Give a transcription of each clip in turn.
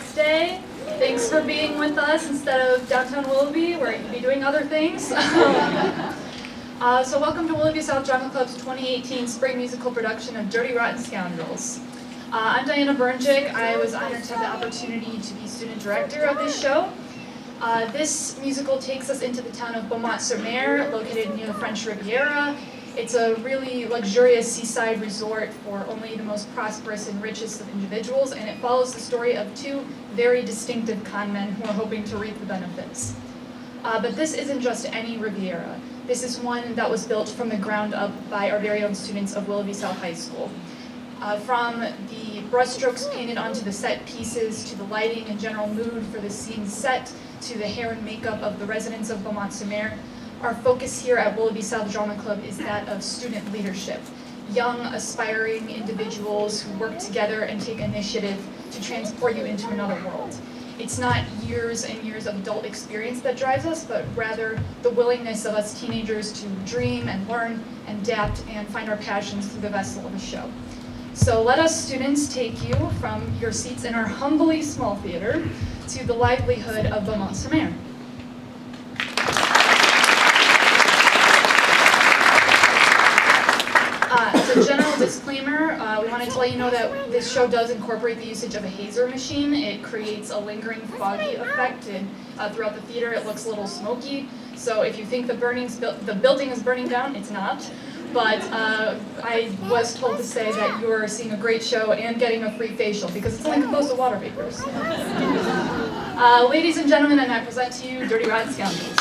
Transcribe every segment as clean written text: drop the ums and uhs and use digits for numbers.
next day. Thanks for being with us instead of downtown Willoughby, where you could be doing other things. So welcome to Willoughby South Drama Club's 2018 spring musical production of Dirty Rotten Scoundrels. I'm Diana Burnjig. I was honored to have the opportunity to be student director of this show. This musical takes us into the town of Beaumont-sur-Mer, located near the French Riviera. It's a really luxurious seaside resort for only the most prosperous and richest of individuals, and it follows the story of two very distinctive con men who are hoping to reap the benefits. But this isn't just any Riviera. This is one that was built from the ground up by our very own students of Willoughby South High School. From the brushstrokes painted onto the set pieces, to the lighting and general mood for the scene set, to the hair and makeup of the residents of Beaumont-sur-Mer, our focus here at Willoughby South Drama Club is that of student leadership. Young, aspiring individuals who work together and take initiative to transport you into another world. It's not years and years of adult experience that drives us, but rather the willingness of us teenagers to dream and learn and adapt and find our passions through the vessel of a show. So let us students take you from your seats in our humbly small theater to the livelihood of Beaumont-sur-Mer. As a general disclaimer, we wanted to let you know that this show does incorporate the usage of a hazer machine. It creates a lingering foggy effect, and throughout the theater it looks a little smoky. So if you think the building is burning down, it's not. But I was told to say that you're seeing a great show and getting a free facial because it's only composed of water vapors. Ladies and gentlemen, and I present to you Dirty Rotten Scoundrels.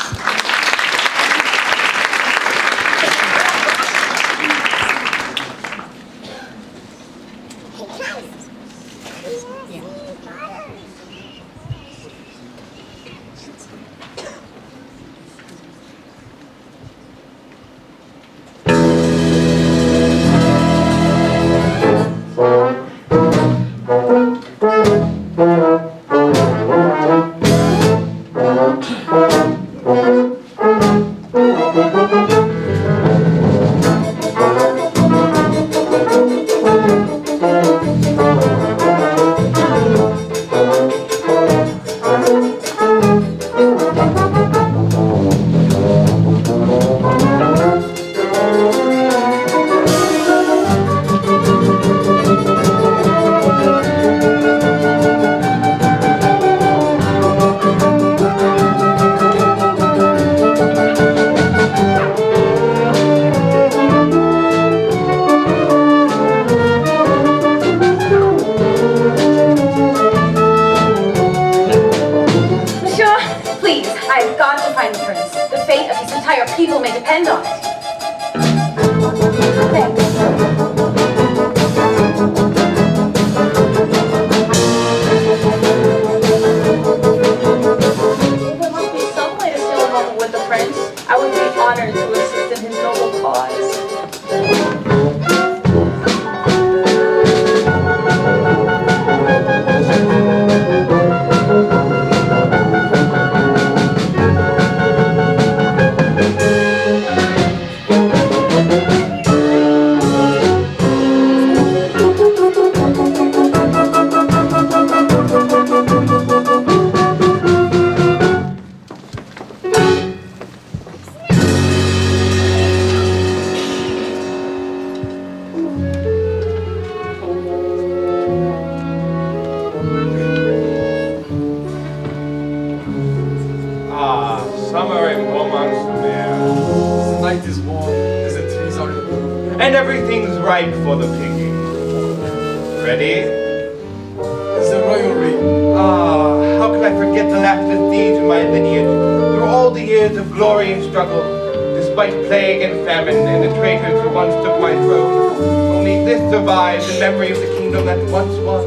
People may depend on it. There must be some way to steal a moment with the prince. I would be honored to assist in his noble cause. Summer in Beaumont-sur-Mer. The night is warm, as the trees are in bloom. And everything's ripe for the picking. Ready? It's the royal ring. Ah, how could I forget the lapseless deeds in my lineage? Through all the years of glory and struggle, despite plague and famine and the traitors who once took my throne, only this survives in memory of the kingdom that once won,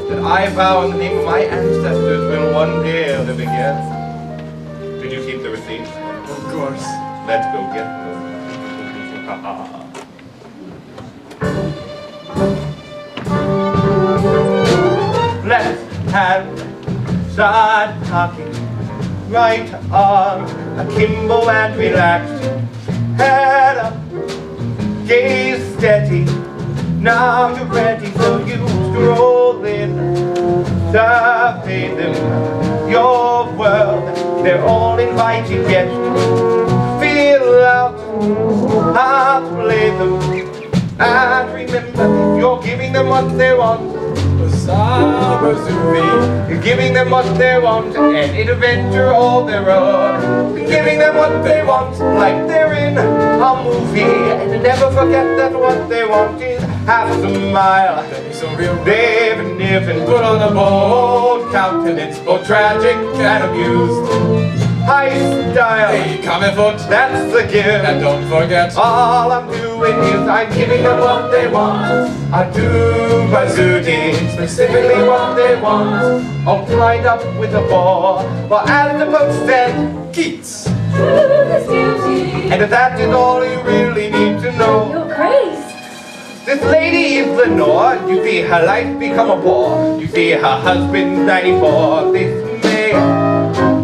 that I vow in the name of my ancestors will one day live again. Did you keep the receipts? Of course. Let's go get them. Left hand, side talking, right arm akimbo and relaxed, head up, gaze steady. Now you're ready, so you stroll in. to pay them your world. They're all invited guests. Feel out how to play them. And remember, you're giving them what they want. You're giving them what they want, an adventure all their own. You're giving them what they want, like they're in a movie. And never forget that what they want is half a smile. They've never put on a bold countenance, both tragic and amused. High style, Hey, come foot. that's the gift. And don't forget, All I'm doing is I'm giving them what they want. I do my duty, specifically what they want. All tied up with a ball, but as the book said, Keats. and that is all you really need to know. Your Grace. This lady is Lenore. You see her life become a bore. You see her husband 94 this May.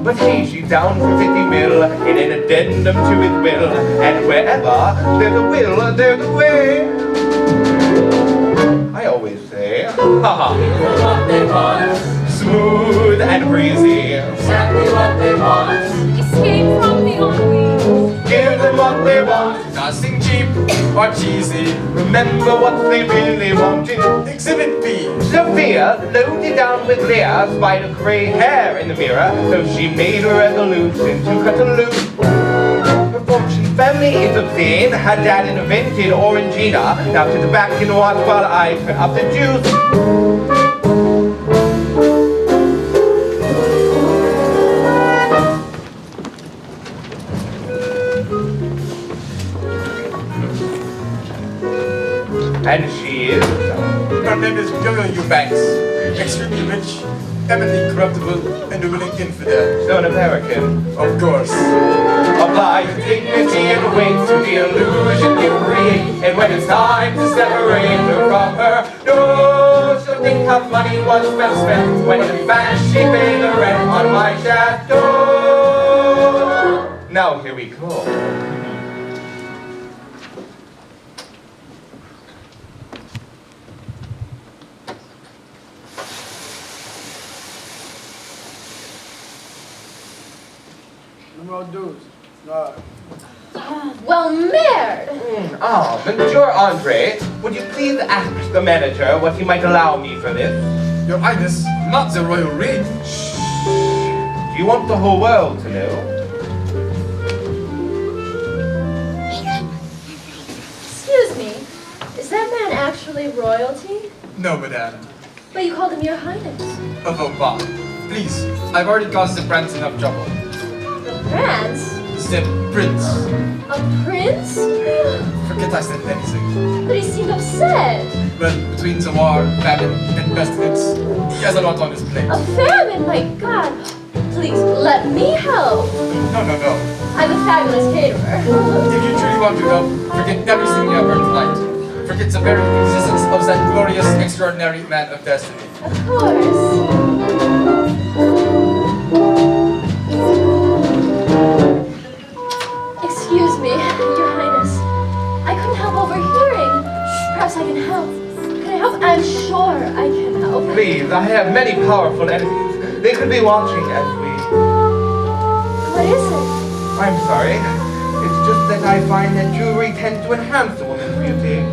But hey, she's down for 50 mil in an addendum to his will. And wherever there's a will, there's a way. I always say, haha, What they want, smooth and breezy. exactly what they want. Escape from the ennui. Give them what they want. Nothing cheap or cheesy. Remember what they really wanted. Exhibit B. Sophia, loaded down with Leah, spied a grey hair in the mirror, so she made a resolution to cut a loose. Her fortune family is obscene, her dad invented Orangina. Now to the back and watch while I turn up the juice. And she is Her name is Yo-Yo Eubanks. Extremely rich, eminently corruptible, and a willing infidel. so an American. Of course. Apply your dignity and wait to the illusion you create. And when it's time to separate her from her, no, she'll think how money was well spent. When in fact she paid the rent on my chateau. Now here we go. Well, Merd. Monsieur Andre, would you please ask the manager what he might allow me for this? Your Highness, not the royal reed. Do you want the whole world to know? Excuse me. Is that man actually royalty? No, madame. But you called him your Highness. A faux pas. Please, I've already caused the prince enough trouble. The Prince? The prince. A prince? Forget I said anything. But he seemed upset. But between the war, famine, and pestilence, he has a lot on his plate. A famine, my God. Please, let me help. No, no, no. I'm a fabulous caterer. If you truly want to help, forget everything you have heard tonight. Forget the very existence of that glorious, extraordinary man of destiny. Of course. Excuse me, Your Highness. I couldn't help overhearing. Perhaps I can help. Can I help? I'm sure I can help. Please, I have many powerful enemies. They could be watching as we... What is it? I'm sorry. It's just that I find that jewelry tends to enhance a woman's beauty.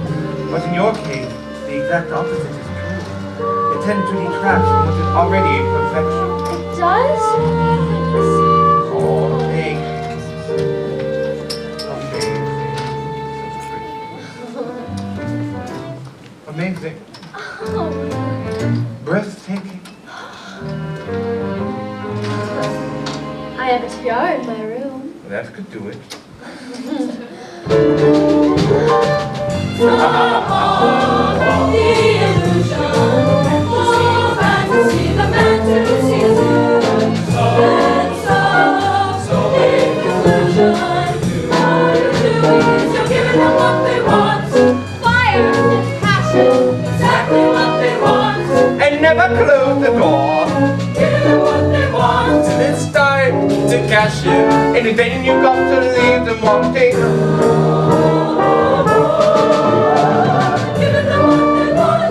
But in your case, the exact opposite is true. It tends to detract from what is already perfection. It does? Oh, thanks. Amazing. Amazing. Oh. Breathtaking. I have a tiara in my room. That could do it. And never close the door. Till it's time to cash in. And then you got to leave them wanting. Give them what they want.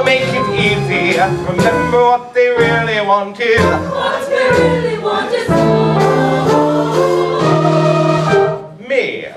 I'll make it easy. Remember what they really wanted. What we really want is Me.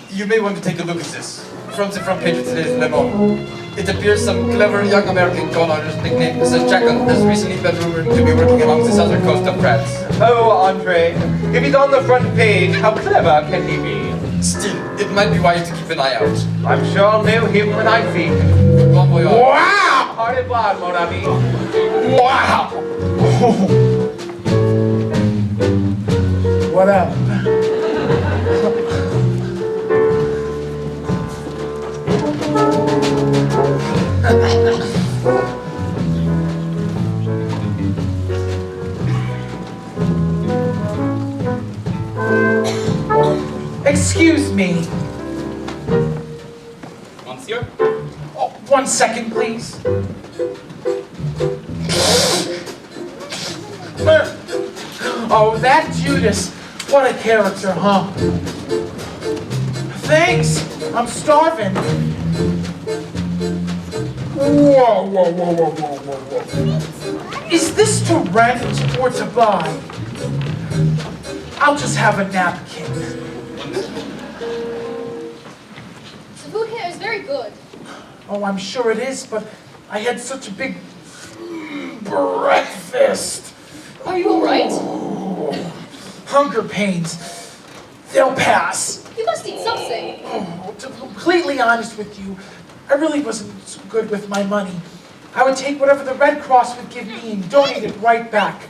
You may want to take a look at this. From the front page of today's Le Monde. It appears some clever young American con artist nicknamed Mr. Jackal has recently been rumored to be working along the southern coast of France. Oh, Andre, if he's on the front page, how clever can he be? Still, it might be wise to keep an eye out. I'm sure I'll know him when I see him. Bon voyage. Wow! Au revoir, mon ami. Wow! What up? Excuse me. Monsieur? Oh, 1 second, please. Oh, that Judas. What a character, huh? Thanks. I'm starving. Whoa, whoa, whoa, whoa, whoa, whoa, whoa. Is this to rent or to buy? I'll just have a napkin. The food here is very good. Oh, I'm sure it is, but I had such a big breakfast. Are you alright? Hunger pains. They'll pass. You must eat something. Oh, to be completely honest with you, I really wasn't so good with my money. I would take whatever the Red Cross would give me and donate it right back.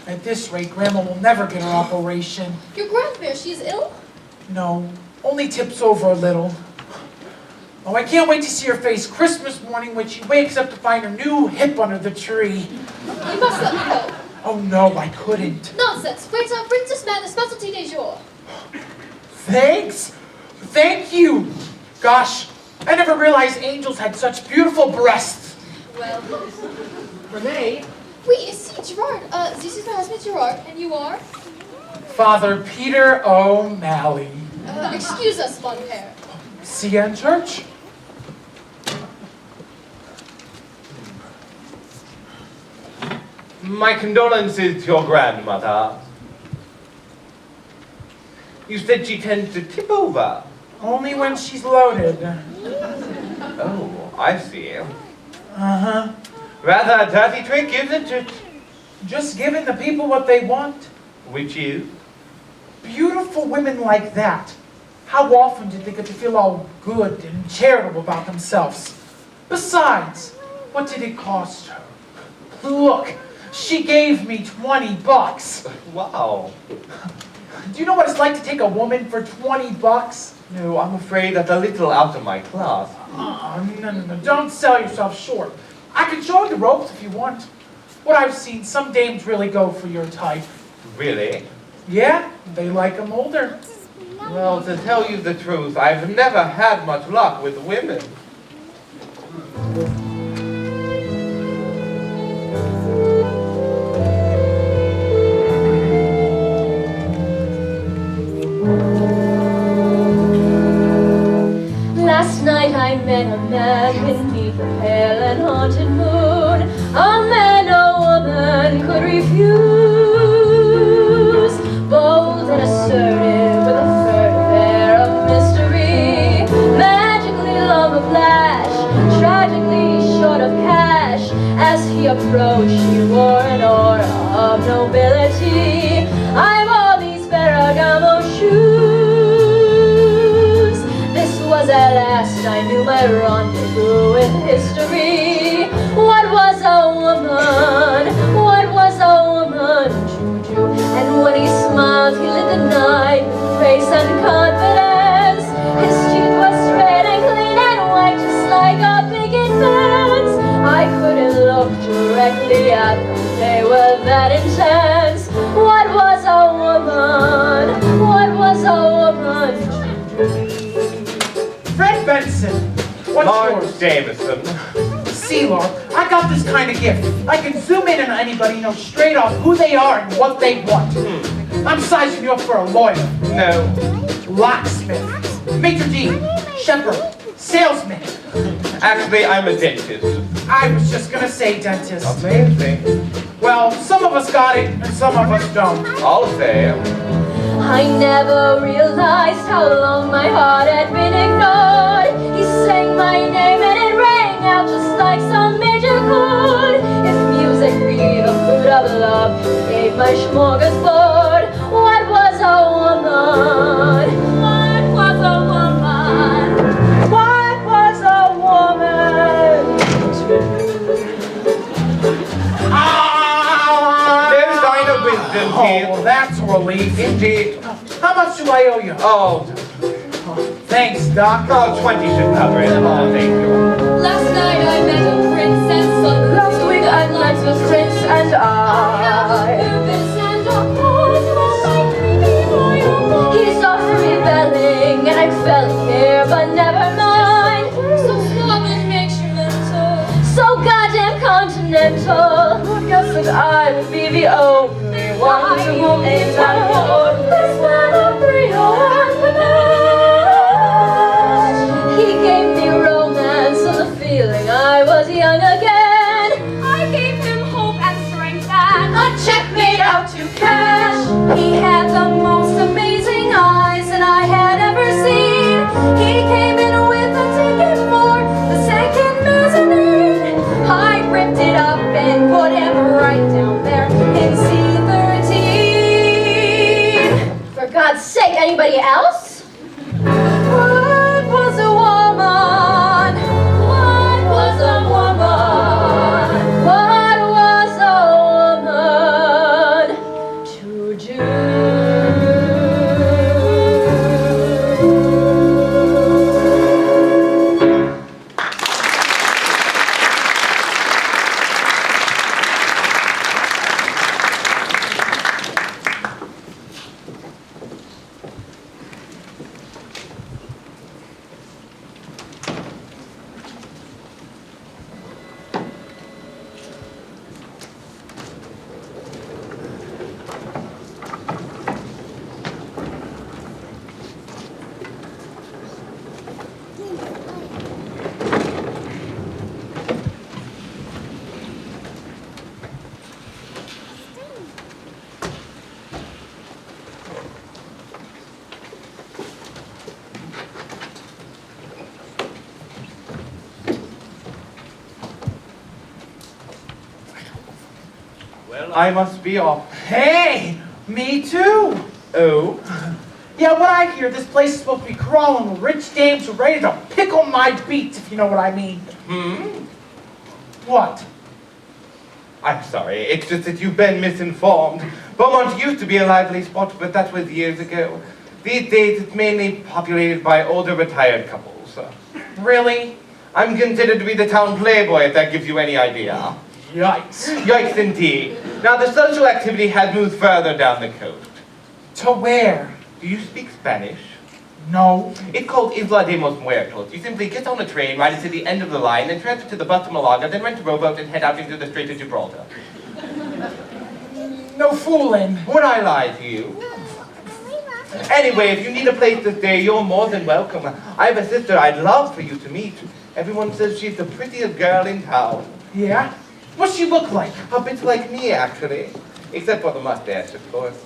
At this rate, Grandma will never get her operation. Your grandmother, she's ill? No, only tips over a little. Oh, I can't wait to see her face Christmas morning when she wakes up to find her new hip under the tree. You must let me go. Oh no, I couldn't. Nonsense. Bring this man the specialty du jour. Thanks. Thank you. Gosh, I never realized angels had such beautiful breasts. Well, Renee, oui, ici, Gerard. This is my husband, Gerard, and you are? Father Peter O'Malley. Excuse us, mon père. See you in church? My condolences to your grandmother. You said she tends to tip over. Only when she's loaded. Oh, I see. Uh-huh. Rather a dirty trick, isn't it? Just giving the people what they want. Which is? Beautiful women like that. How often did they get to feel all good and charitable about themselves? Besides, what did it cost her? Look, she gave me 20 bucks. Wow. Do you know what it's like to take a woman for 20 bucks? No, I'm afraid that's a little out of my class. Oh, no. Don't sell yourself short. I can show you the ropes if you want. What I've seen, some dames really go for your type. Really? Yeah, they like them older. Well, to tell you the truth, I've never had much luck with women. Last night I met a man beneath the pale and haunted moon. A man no woman could refuse. Bold and assertive with a furtive air of mystery. Magically long of lash, tragically short of cash. As he approached, he wore an aura of nobility. I wore these Ferragamo shoes. This was at last I knew my rendezvous with history. What was a woman? What was a woman? Juju. And when he smiled, he lit the night with grace and confidence. His teeth were straight and clean and white, just like a picket fence. I couldn't look directly at them, they were that intense. What was a woman? What's Lawrence yours? Jameson. See, Laura, I got this kind of gift. I can zoom in on anybody, know straight off who they are and what they want. I'm sizing you up for a lawyer, No. locksmith, maitre d', shepherd, salesman. Actually, I'm a dentist. I was just gonna say dentist. Amazing. Well, some of us got it and some of us don't. I'll say. I never realized how long my heart had been ignored. He sang my name and it rang out just like some major chord. If music be the food of love, he ate my smorgasbord. What was a woman? What was a woman? What was a woman? There's Dinah Wisdom Oh, here. well, that's a relief. Indeed. How much do I owe you? Oh, Thanks, Doc. 20 should cover it. Oh, thank you. Last night I met a princess. Last week I met a prince and He started rebelling and I fell here, but never mind. So stubborn makes you mental, so goddamn continental. Who guessed that I would be the only one to whom a man would less than a 301 panache. He gave me romance and the feeling I was young again. I gave him hope and strength and a check made out to cash. He had the most amazing eyes that I had ever seen. He came in with a ticket for the second mezzanine. I ripped it up and put him right down there in C13. For God's sake, anybody else? What was a woman? What was a woman? What was a woman to do? Well, I must be off. Hey, me too. Oh? Yeah, what I hear, this place is supposed to be crawling with rich dames who are ready to pickle my beats, if you know what I mean. What? I'm sorry, it's just that you've been misinformed. Beaumont used to be a lively spot, but that was years ago. These days, it's mainly populated by older retired couples. Really? I'm considered to be the town playboy, if that gives you any idea. Yikes. Yikes indeed. Now, the social activity has moved further down the coast. To where? Do you speak Spanish? No. It's called Isla de los Muertos. You simply get on a train, ride it to the end of the line, then transfer to the bus to Malaga, then rent a rowboat and head out into the Strait of Gibraltar. No fooling. Would I lie to you? Anyway, if you need a place to stay, you're more than welcome. I have a sister I'd love for you to meet. Everyone says she's the prettiest girl in town. Yeah? What's she look like? A bit like me, actually. Except for the mustache, of course.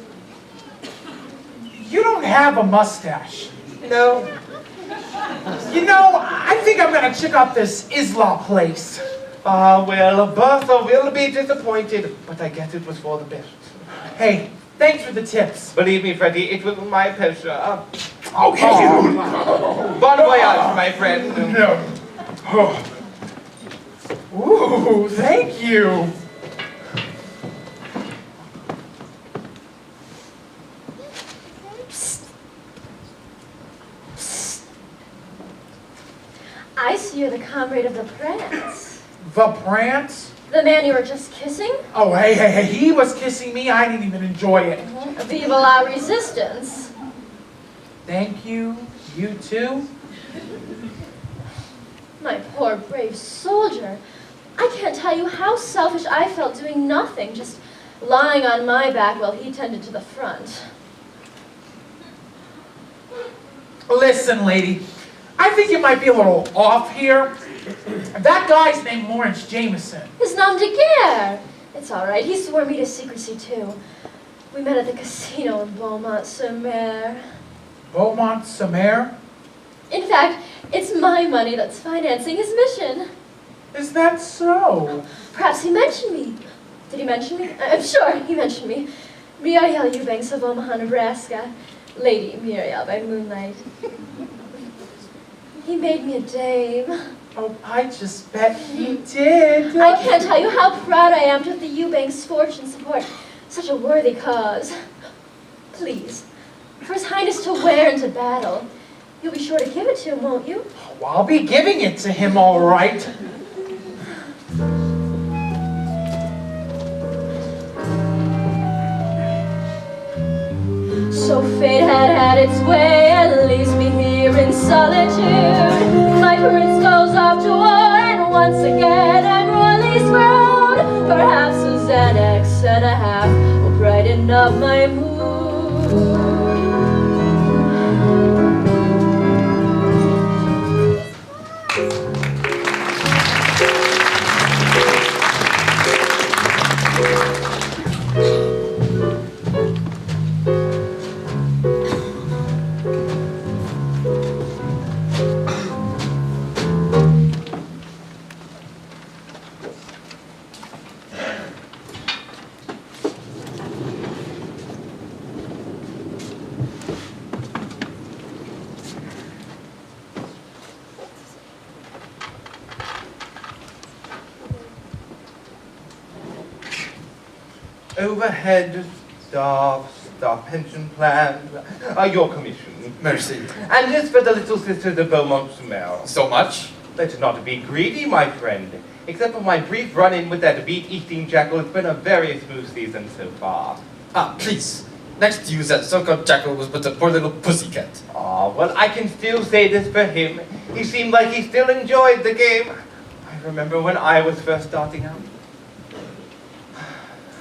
You don't have a mustache. No. You know, I think I'm gonna check out this Isla place. Ah, well, Bertha will be disappointed, but I guess it was for the best. Hey, thanks for the tips. Believe me, Freddie, it was my pleasure. Okay. Bon voyage, my friend. No. Oh. Ooh, thank you. I see you're the comrade of the prince. The prance? The man you were just kissing? Oh, hey, he was kissing me. I didn't even enjoy it. Vive la resistance. Thank you. You too. My poor, brave soldier. I can't tell you how selfish I felt doing nothing, just lying on my back while he tended to the front. Listen, lady, I think you might be a little off here. That guy's named Lawrence Jameson. His nom de guerre. It's all right. He swore me to secrecy, too. We met at the casino in Beaumont-sur-Mer. Beaumont-sur-Mer? In fact, it's my money that's financing his mission. Is that so? Perhaps he mentioned me. Did he mention me? I'm sure he mentioned me. Muriel Eubanks of Omaha, Nebraska. Lady Muriel by moonlight. He made me a dame. Oh, I just bet he did. I can't tell you how proud I am to have the Eubanks fortune support such a worthy cause. Please, for His Highness to wear into battle, you'll be sure to give it to him, won't you? Oh, I'll be giving it to him, all right. So fate had its way and leaves me here in solitude. My prince goes off to war and once again I'm royally screwed. Perhaps a Xanax and a half will brighten up my mood. Overhead staff, staff pension plan, your commission. Merci. And this for the little sisters of Beaumont-sur-Mer. So much? Let's not be greedy, my friend. Except for my brief run-in with that beet-eating jackal, it's been a very smooth season so far. Ah, please. Next to you, that so-called jackal was but a poor little pussycat. Ah, well, I can still say this for him. He seemed like he still enjoyed the game. I remember when I was first starting out.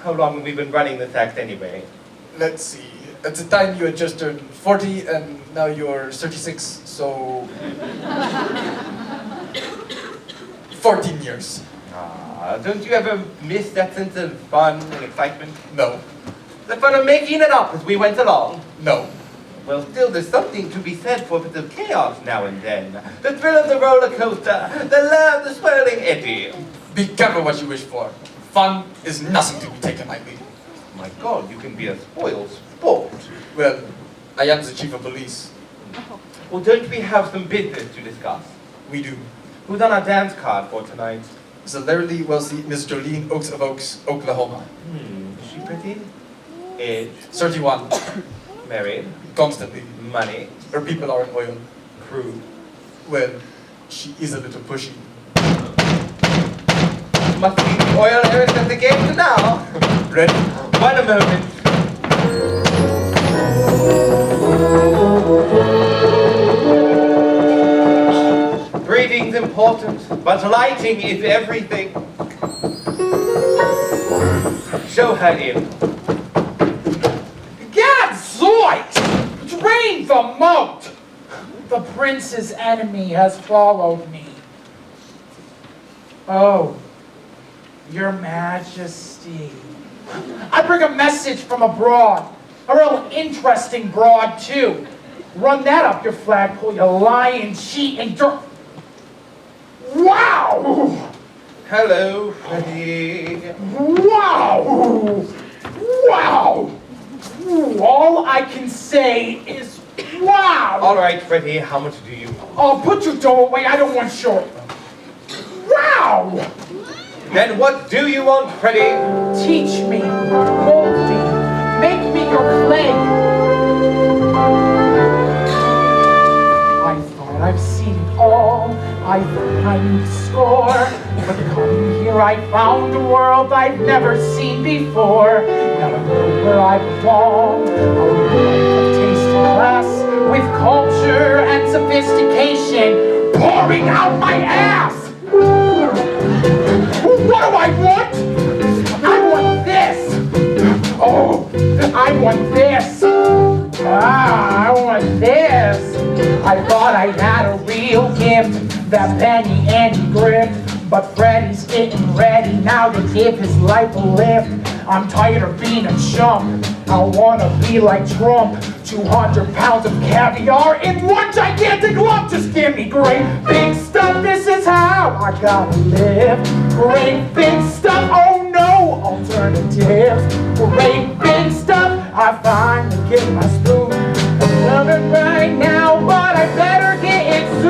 How long have we been running this act anyway? Let's see. At the time you had just turned 40 and now you're 36, so... 14 years. Ah, don't you ever miss that sense of fun and excitement? No. The fun of making it up as we went along? No. Well, still, there's something to be said for a bit of chaos now and then. The thrill of the roller coaster, the love, the swirling eddy. Be careful what you wish for. Fun is nothing to be taken lightly. My God, you can be a spoiled sport. Well, I am the chief of police. Well, don't we have some business to discuss? We do. Who's on our dance card for tonight? The largely wealthy Miss Jolene Oaks of Oaks, Oklahoma. Is she pretty? Age? 31. Married? Constantly. Money? Her people are in oil. Crew? Well, she is a little pushy. Must be the oil heiress at the game now. Ready? One moment. Breathing's important, but lighting is everything. Show her in. Gadzoit! Drain the moat! The prince's enemy has followed me. Oh, your majesty. I bring a message from abroad. A real interesting broad, too. Run that up your flagpole, you lying, cheat, and dirt. Wow! Hello, Freddie. Wow! Wow! All I can say is wow! All right, Freddie, how much do you want? Oh, put your dough away, I don't want short. Wow! Then what do you want, Freddie? Teach me, mold me, make me your clay. I thought I've seen it all, I thought I knew the score. But coming here I found a world I've never seen before. Now I know where I belong, a life of taste and class, with culture and sophistication pouring out my ass. want this. I want this. I thought I had a real gift that Penny Andy gripped, but Freddy's getting ready now to give his life a lift. I'm tired of being a chump. I wanna be like Trump. 200 pounds of caviar in one gigantic lump. Just give me great big stuff. This is how I gotta live. Great big stuff. Oh no alternatives. Great big stuff. I finally get my spoon. I love it right now, but I better get it soon.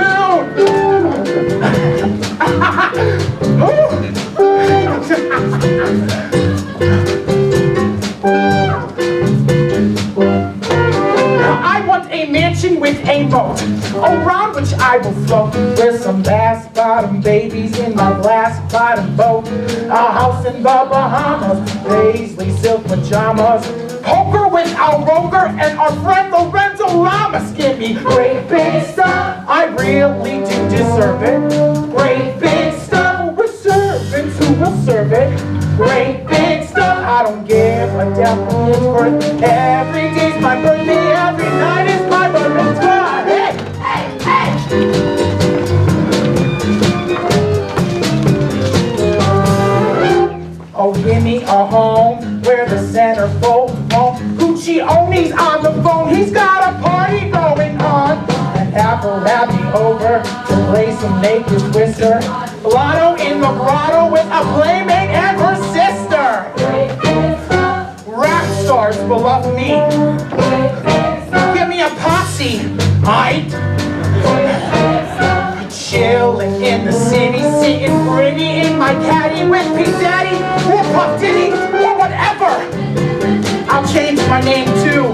I want a mansion with a moat, around which I will float with some bass bottom babies in my glass bottom boat. A house in the Bahamas, paisley silk pajamas, poker with Al Roker and our friend Lorenzo Lamas. Give me great big stuff, I really do deserve it. Great big stuff, we're servants who will serve it. Great big stuff, I don't give a damn for his birth. Every day's my birthday, every night is my birthday. Hey, hey, hey! Oh, give me a home where the centerfold home. Gucci Oni's on the phone, he's got a party going on. And Apple had me over to play some naked twister. Blotto in the grotto with a playmate and her sister. Rap stars will love me. Give me a posse, aight? Chillin' in the city, sitting pretty in my caddy with P. Daddy or Puff Diddy or whatever. I'll change my name too.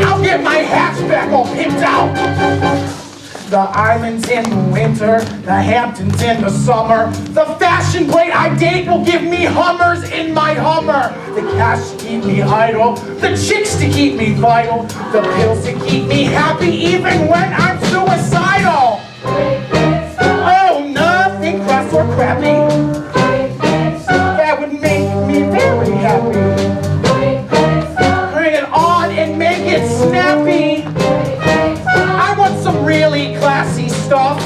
I'll get my hatchback all pimped out. The islands in the winter, the Hamptons in the summer. The fashion plate I date will give me Hummers in my Hummer. The cash to keep me idle, the chicks to keep me vital, the pills to keep me happy even when I'm suicidal. Oh, nothing crass or crappy. That would make me very happy. Bring it on and make it snappy. I want some really classy stuff,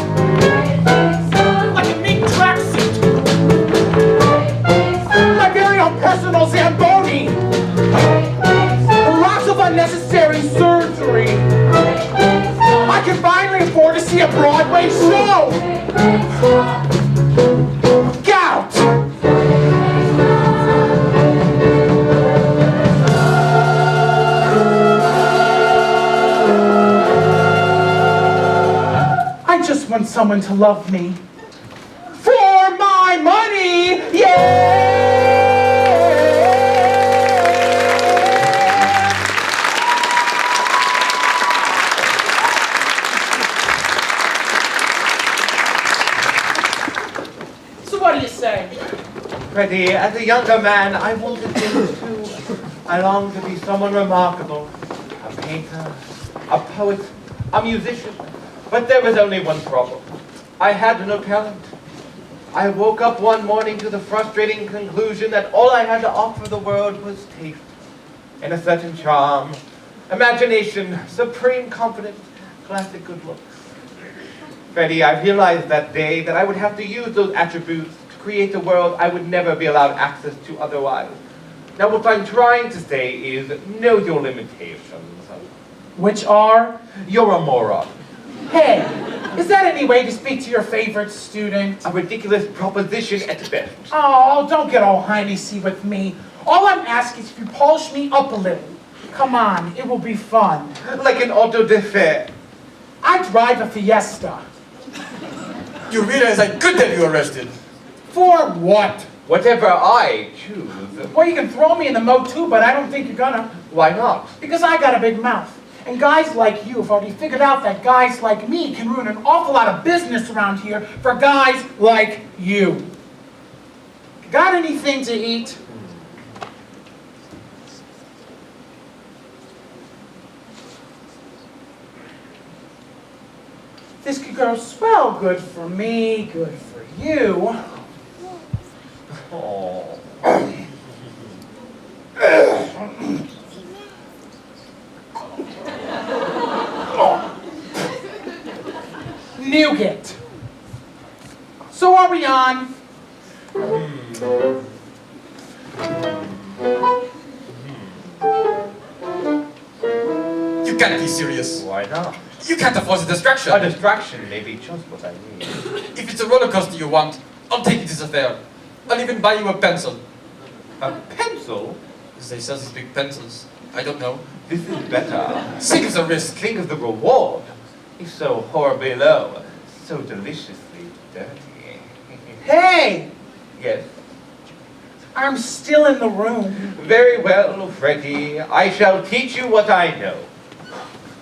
like a mink tracksuit, my very own personal Zamboni, lots of unnecessary surgery. I can finally afford to see a Broadway show. Gout. I just want someone to love me for my money, yeah! So what do you say? Freddie, as a younger man, I wanted things too. I longed to be someone remarkable. A painter, a poet, a musician. But there was only one problem. I had no talent. I woke up one morning to the frustrating conclusion that all I had to offer the world was taste, and a certain charm, imagination, supreme confidence, classic good looks. Freddie, I realized that day that I would have to use those attributes to create a world I would never be allowed access to otherwise. Now what I'm trying to say is, know your limitations. Which are? You're a moron. Hey, is that any way to speak to your favorite student? A ridiculous proposition at best. Oh, don't get all high-see with me. All I'm asking is if you polish me up a little. Come on, it will be fun. Like an auto de fe. I drive a Fiesta. You realize I could have you arrested. For what? Whatever I choose. Well, you can throw me in the moat too, but I don't think you're gonna. Why not? Because I got a big mouth. And guys like you have already figured out that guys like me can ruin an awful lot of business around here for guys like you. Got anything to eat? This could go swell. Good for me, good for you. Oh. nougat. So are we on? You can't be serious. Why not? You can't afford a distraction. A distraction may be just what I need. If it's a roller coaster you want, I'll take you to the fair. I'll even buy you a pencil. A pencil? They sell these big pencils. I don't know. This is better. Think of the risk. Think of the reward. It's so horribly low, so deliciously dirty. Hey, Yes. I'm still in the room. Very well, Freddie. I shall teach you what I know.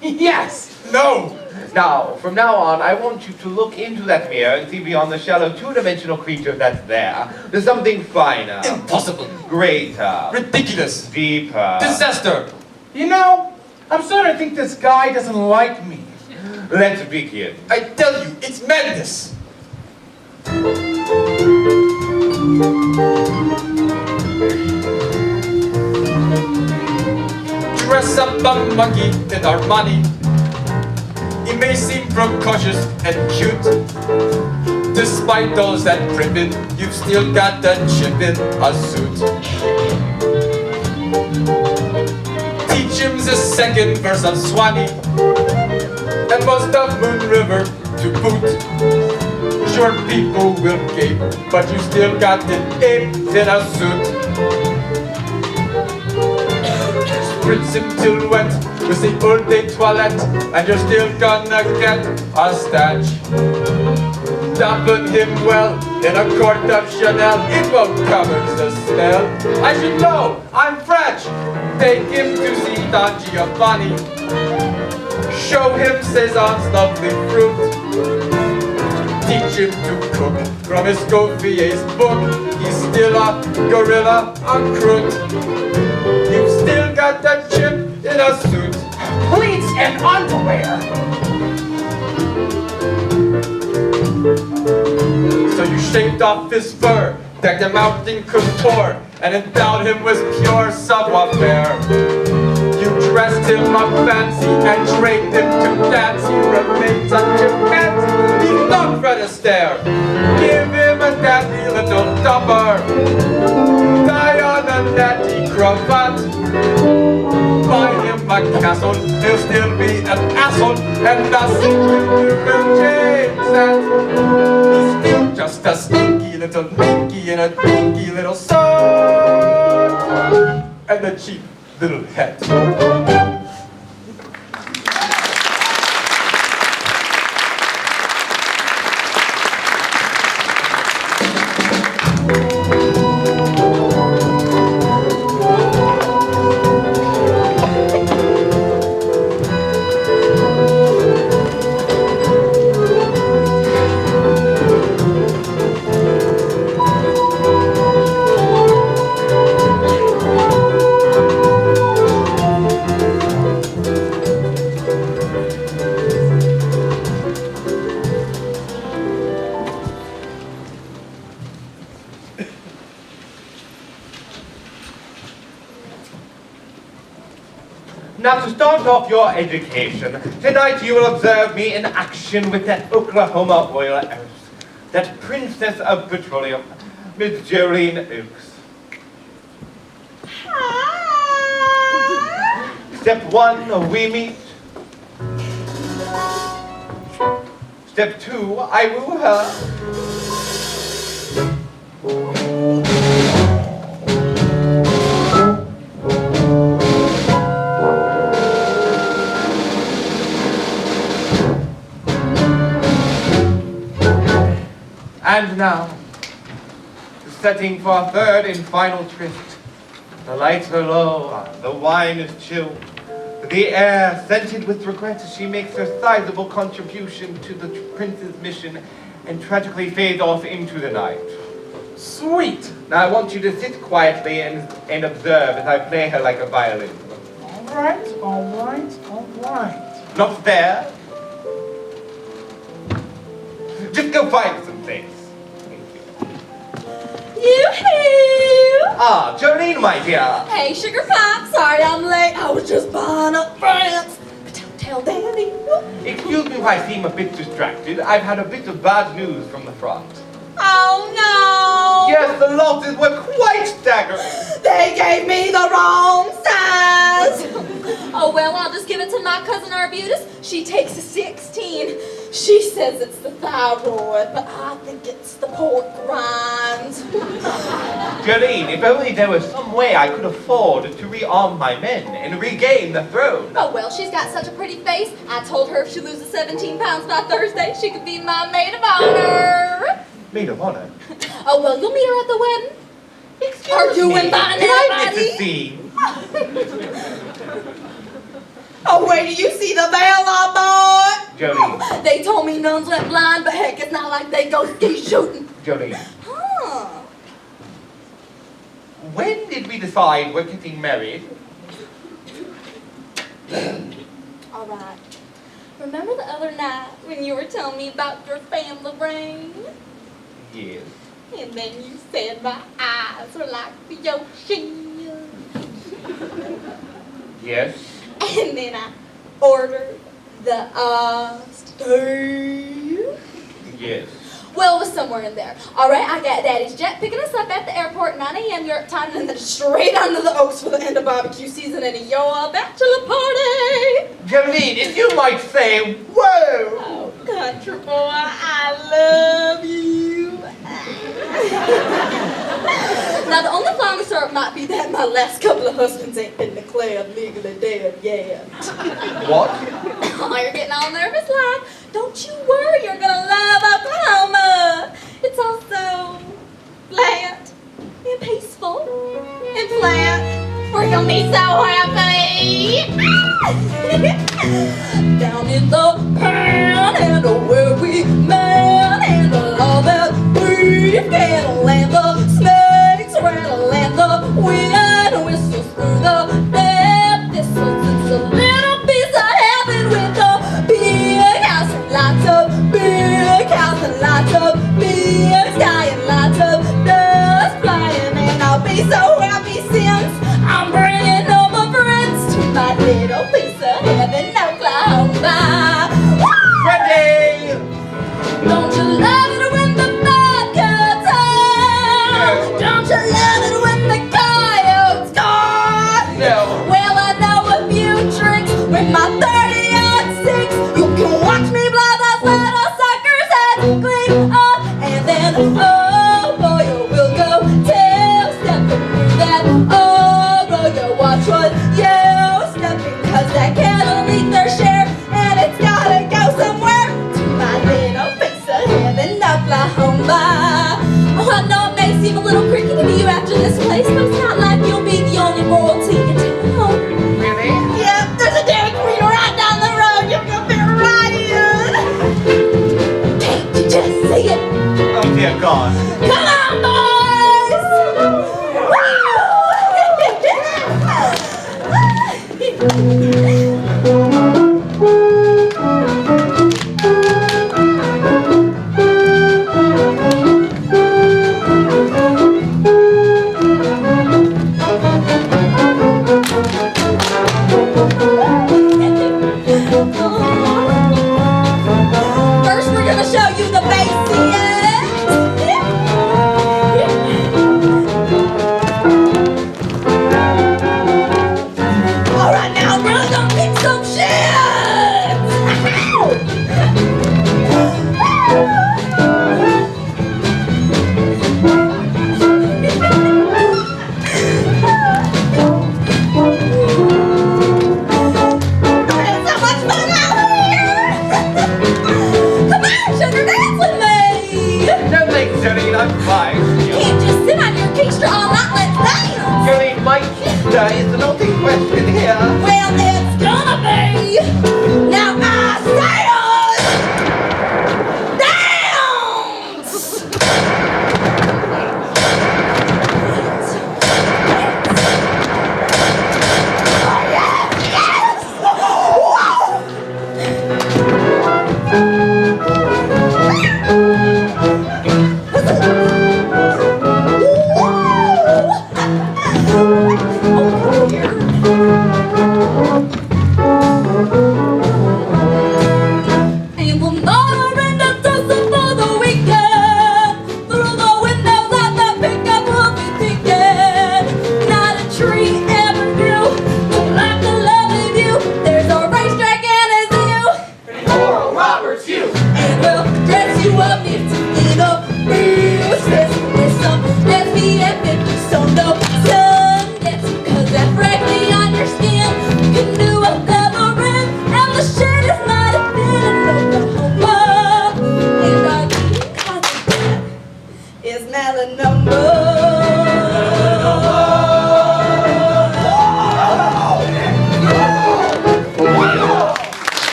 Yes. No! Now, from now on, I want you to look into that mirror and see beyond the shallow two-dimensional creature that's there. There's something finer, Impossible. greater, Ridiculous. deeper. Disaster. You know, I'm starting to think this guy doesn't like me. Let's begin. I tell you, it's madness. Dress up a monkey in Armani. It may seem precocious and cute. Despite all that primping, you've still got the chip in a suit. Teach him the second verse of Swanee, and most of Moon River to boot. Sure, people will gape, but you still got the ape in a suit. Spritz him till wet with the all day toilette, and you're still gonna get a stench. Dampen him well in a quart of Chanel, it won't cover the smell. I should know, I'm French. Take him to see Don Giovanni. Show him Cézanne's lovely fruit. Teach him to cook from Escoffier's book. He's still a gorilla, a croot. You've still got that chip in a suit. Pleats and underwear. So you shaved off his fur, decked him out in couture, and endowed him with pure savoir-faire. You dressed him up fancy and trained him to dance. He remains a chimpanzee. He's not Fred Astaire. Give him a daddy little dumper. Tie on a natty cravat. Buy him a castle. He'll still be an asshole, and nothing will change that. He's still just a stinky little minky in a dinky little suit and a cheap little hat. Now to start off your education, tonight you will observe me in action with that Oklahoma oil heiress, that princess of petroleum, Miss Jolene Oaks. Step 1, we meet. Step 2, I woo her. And now, the setting for a third and final tryst. The lights are low, the wine is chilled, the air scented with regret as she makes her sizable contribution to the prince's mission and tragically fades off into the night. Sweet. Now I want you to sit quietly and observe as I play her like a violin. All right, all right, all right. Not there. Just go find some things. Yoo-hoo! Ah, Jolene, my dear. Hey, Sugar Pop, sorry I'm late. I was just buying up France. But don't tell Daddy. Excuse me you I seem a bit distracted, I've had a bit of bad news from the front. Oh no! Yes, the losses were quite staggering. They gave me the wrong size! Oh well, I'll just give it to my cousin Arbutus. She takes a 16. She says it's the thyroid, but I think it's the pork rinds. Jolene, if only there was some way I could afford to rearm my men and regain the throne. Oh well, she's got such a pretty face. I told her if she loses 17 pounds by Thursday, she could be my maid of honor. Maid of honor. Oh well, you'll meet her at the wedding. Are you inviting Can I anybody? get to see? Oh, wait till you see the veil I bought. Jolene, They told me nuns went blind, but heck, it's not like they go ski shooting. Jolene, Huh. when did we decide we're getting married? All right. Remember the other night when you were telling me about your family ring? Yes. And then you said my eyes were like the ocean. Yes. And then I ordered the steak. Yes. Well, it was somewhere in there. All right, I got Daddy's jet picking us up at the airport, 9 a.m. Europe time, and then straight under the oaks for the end of barbecue season and your bachelor party. Jolene, if you might say, whoa! Oh, country boy, I love you. Now, the only fly on the syrup might be that my last couple of husbands ain't been declared legally dead yet. What? Oh, you're getting all nervous, love. Don't you worry, you're gonna love Oklahoma. It's all so flat and peaceful and flat. We're gonna be so happy. Down in the panhandle where we manhandle all that beef cattle and the snakes rattle and the wind whistles through the dead thistles. It's a little piece of heaven with a big house and lots of big house and lots of big sky and lots of dust flying, and I'll be so happy since I'm bringing all my friends to my little piece of heaven, Oklahoma. Woo! Ready! Don't you love it when the bobcats howl? Don't you love it when the coyotes call? No. Well, I know a few tricks with my 30-06. You can watch me blow those little suckers' heads clean up, and then oh boy, you will go tail-stepping through that. Oh boy, you watch what you stepping, 'cause that cat'll eat their share, and it's gotta go somewhere to my little piece of heaven, Oklahoma. Oh, I know it may seem a little creaky to be you after this place, but it's not like you'll be the only royalty in town. Really? Yep, there's a Dairy Queen right down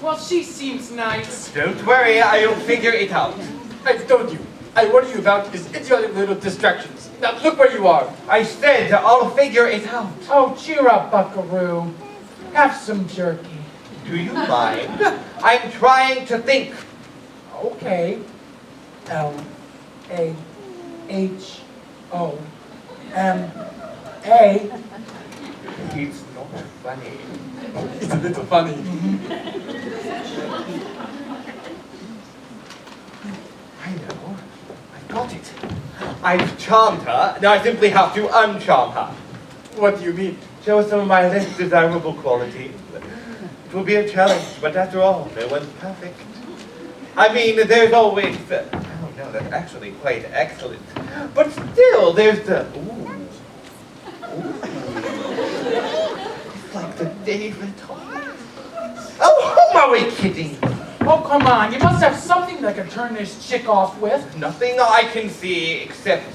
Well, she seems nice. Don't worry, I'll figure it out. I've told you. I worry you about is idiotic little distractions. Now look where you are. I said I'll figure it out. Oh, cheer up, Buckaroo. Have some jerky. Do you mind? I'm trying to think. Okay. L-A-H-O-M-A. It's not funny. It's a little funny. I know. I've got it. I've charmed her. Now I simply have to uncharm her. What do you mean? Show some of my less desirable qualities. It will be a challenge, but after all, no one's perfect. I mean, there's always the... Oh no, that's actually quite excellent. But still, there's the... Ooh. It's like the David. Oh, whom are we kidding? Oh, come on. You must have something that can turn this chick off with. Nothing I can see except...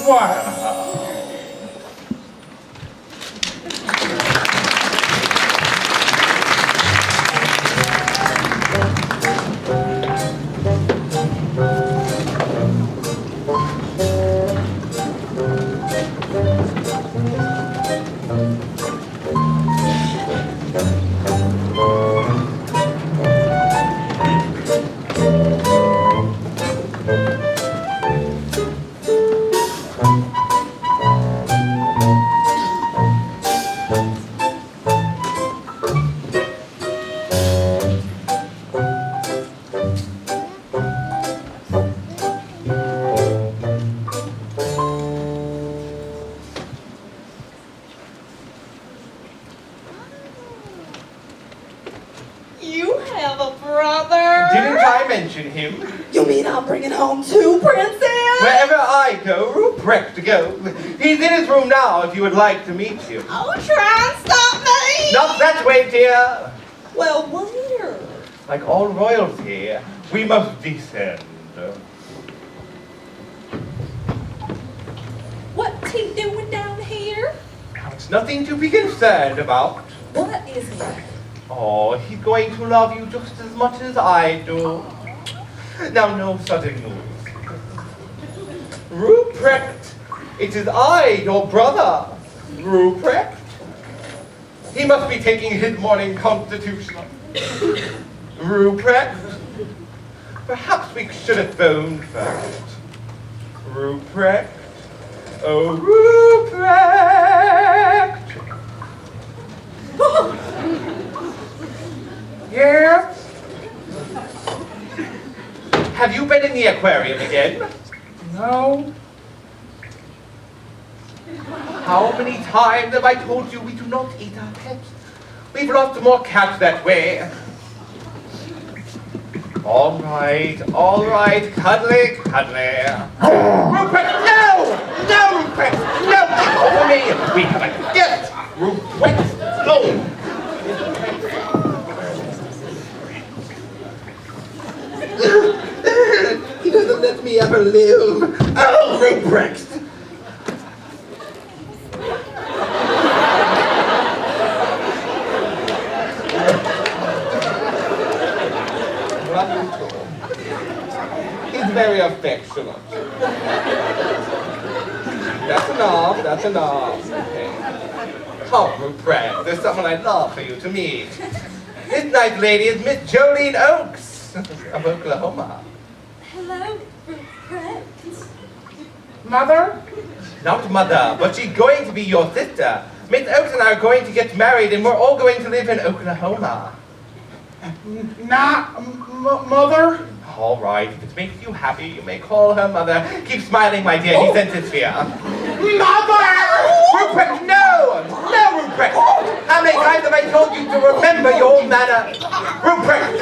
What? You have a brother? Didn't I mention him? You mean I'm bringing home two princes? Wherever I go, Ruprecht goes. He's in his room now if you would like to meet him. Oh, try and stop me! Not that way, dear. Well, where? Like all royalty, we must descend. What's he doing down here? Now, it's nothing to be concerned about. What is he? Oh, he's going to love you just as much as I do. Now, no sudden moves. Ruprecht, it is I, your brother. Ruprecht. He must be taking his morning constitutional. Ruprecht. Perhaps we should have phoned first. Ruprecht. Oh, Ruprecht. Yeah? Have you been in the aquarium again? No? How many times have I told you we do not eat our pets? We've lost more cats that way. All right, cuddly, cuddly. Ruprecht, no! No, Ruprecht, no! Over me! We have a gift! Ruprecht, no! He doesn't let me ever live. Oh, Ruprecht! He's very affectionate. That's enough. Okay. Oh, Ruprecht, there's someone I'd love for you to meet. This nice lady is Miss Jolene Oakes of Oklahoma. Hello, Ruprecht. Mother? Not mother, but she's going to be your sister. Miss Oakes and I are going to get married and we're all going to live in Oklahoma. Mother? All right, if it makes you happy, you may call her mother. Keep smiling, my dear, he sent it here. Mother! Ruprecht, no! No, Ruprecht! How many times have I told you to remember your manner? Ruprecht!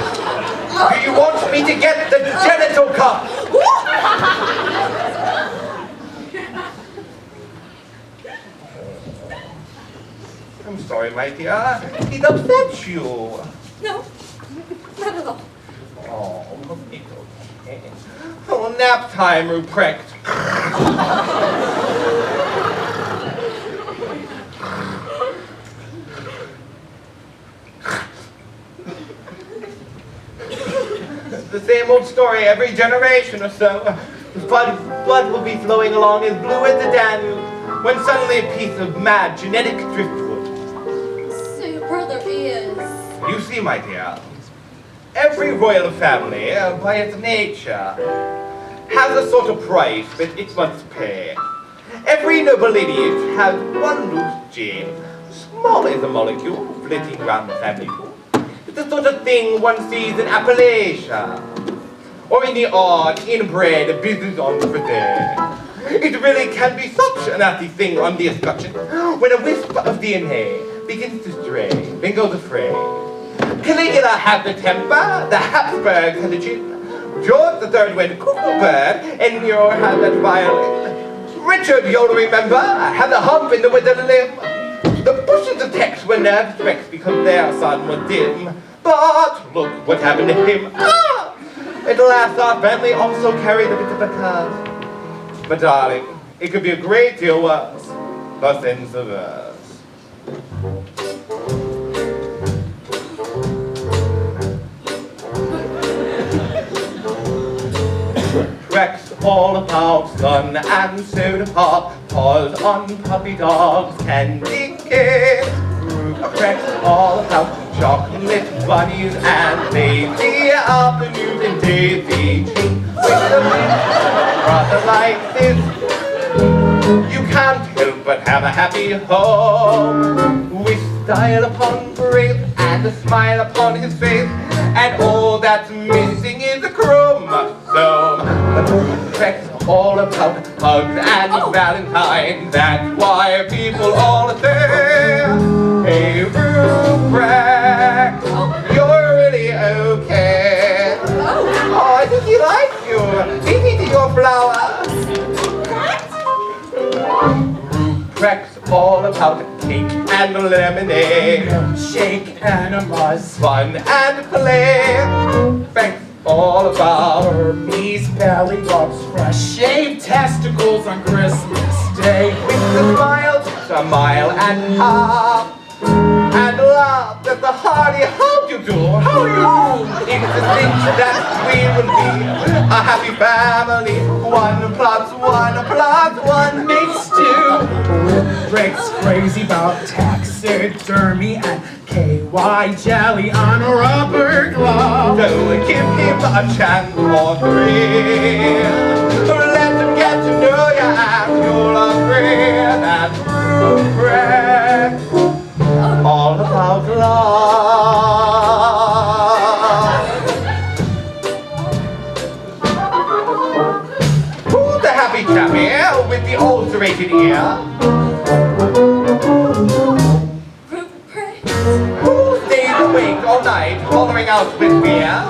Do you want me to get the genital cup? I'm sorry, my dear. He's upset you. No, not at all. Oh, it's okay. Oh, nap time, Ruprecht. same old story every generation or so. His blood will be flowing along as blue as the Danube, when suddenly a piece of mad genetic driftwood. So your brother is... You see, my dear, every royal family, by its nature, has a sort of price that it must pay. Every noble lineage has one loose gene, small as a molecule, flitting round the family pool. It's the sort of thing one sees in Appalachia, or in the odd inbred business entrepreneur. It really can be such a nasty thing on the escutcheon, when a wisp of DNA begins to stray, then goes afray. Caligula had the temper, the Habsburg had the chin, George III went cuckoo bird, and Nero had that violin. Richard, you'll remember, had the hump in the withered limb. The Bushes of Tex were nervous wrecks because their sun was dim. But look what happened to him. At last our family also carried a bit of a curse. But darling, it could be a great deal worse. The sins of us. Tracks all about sun and soda pop, paws on puppy dogs, candy canes. Tracks all about chocolate bunnies and lazy afternoons and daisy chains. With a brother like this, you can't help but have a happy home. With style upon grace and a smile upon his face, and all that's missing is a chromosome. The tracks all about hugs and Valentine. That's why people all say, hey Ruprecht, you're really okay. Oh, I think he likes you. He's eating your flowers. Ruprecht's all about cake and lemonade, Shake enemas. fun and play. Thanks all about Hermes belly rubs fresh shaved testicles on Christmas Day. with the smiles, a mile and a half. And love that the hearty how do you do? How do you do? It's the thing that we will be a happy family. 1 plus 1 plus 1 Makes two. Rick's crazy about taxidermy and KY jelly on a rubber glove. So give him a chance or 3. Let him get to know you and you'll agree that Ruprecht all about love. Who's the happy chappy with the ulcerated ear? Ruprecht. Who stays awake all night, hollering out with fear?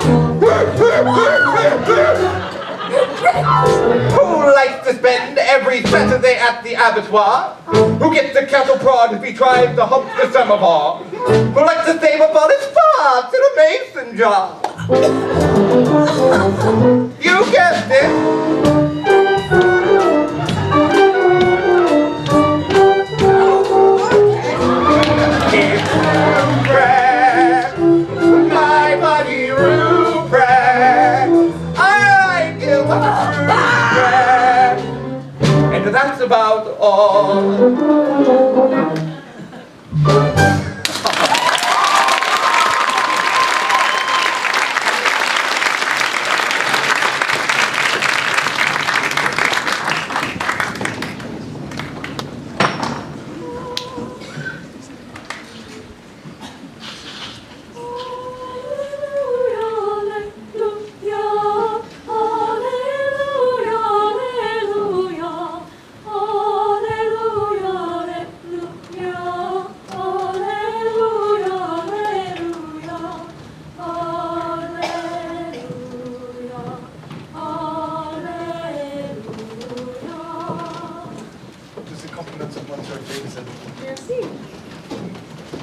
Who likes to spend every Saturday at the abattoir? Who gets the cattle prod if he tries to hump the samovar? Who likes to save up all his farts in a mason jar? You guessed it! It's Ruprecht, my buddy Ruprecht. I like him, Ruprecht. And that's about all.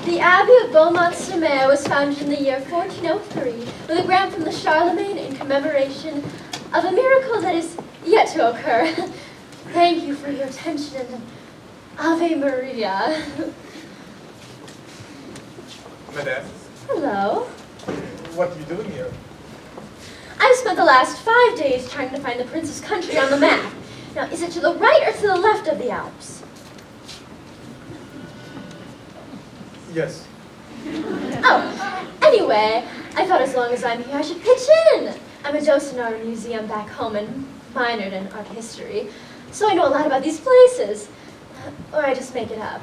The Abbey of Beaumont-sur-Mer was founded in the year 1403 with a grant from the Charlemagne in commemoration of a miracle that is yet to occur. Thank you for your attention and Ave Maria. Madame, Hello. what are you doing here? I was spent the last 5 days trying to find the prince's country on the map. Now, is it to the right or to the left of the Alps? Yes. Oh, anyway, I thought as long as I'm here, I should pitch in. I'm a docent in our museum back home and minored in art history, so I know a lot about these places. Or I just make it up.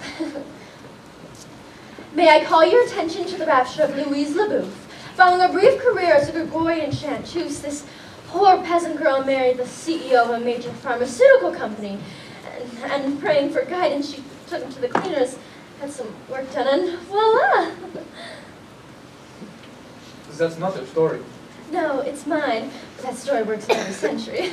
May I call your attention to the rapture of Louise Leboeuf? Following a brief career as a Gregorian chanteuse, this poor peasant girl married the CEO of a major pharmaceutical company. And praying for guidance, she took him to the cleaners, had some work done, and voila! That's not their story. No, it's mine, but that story works in every century.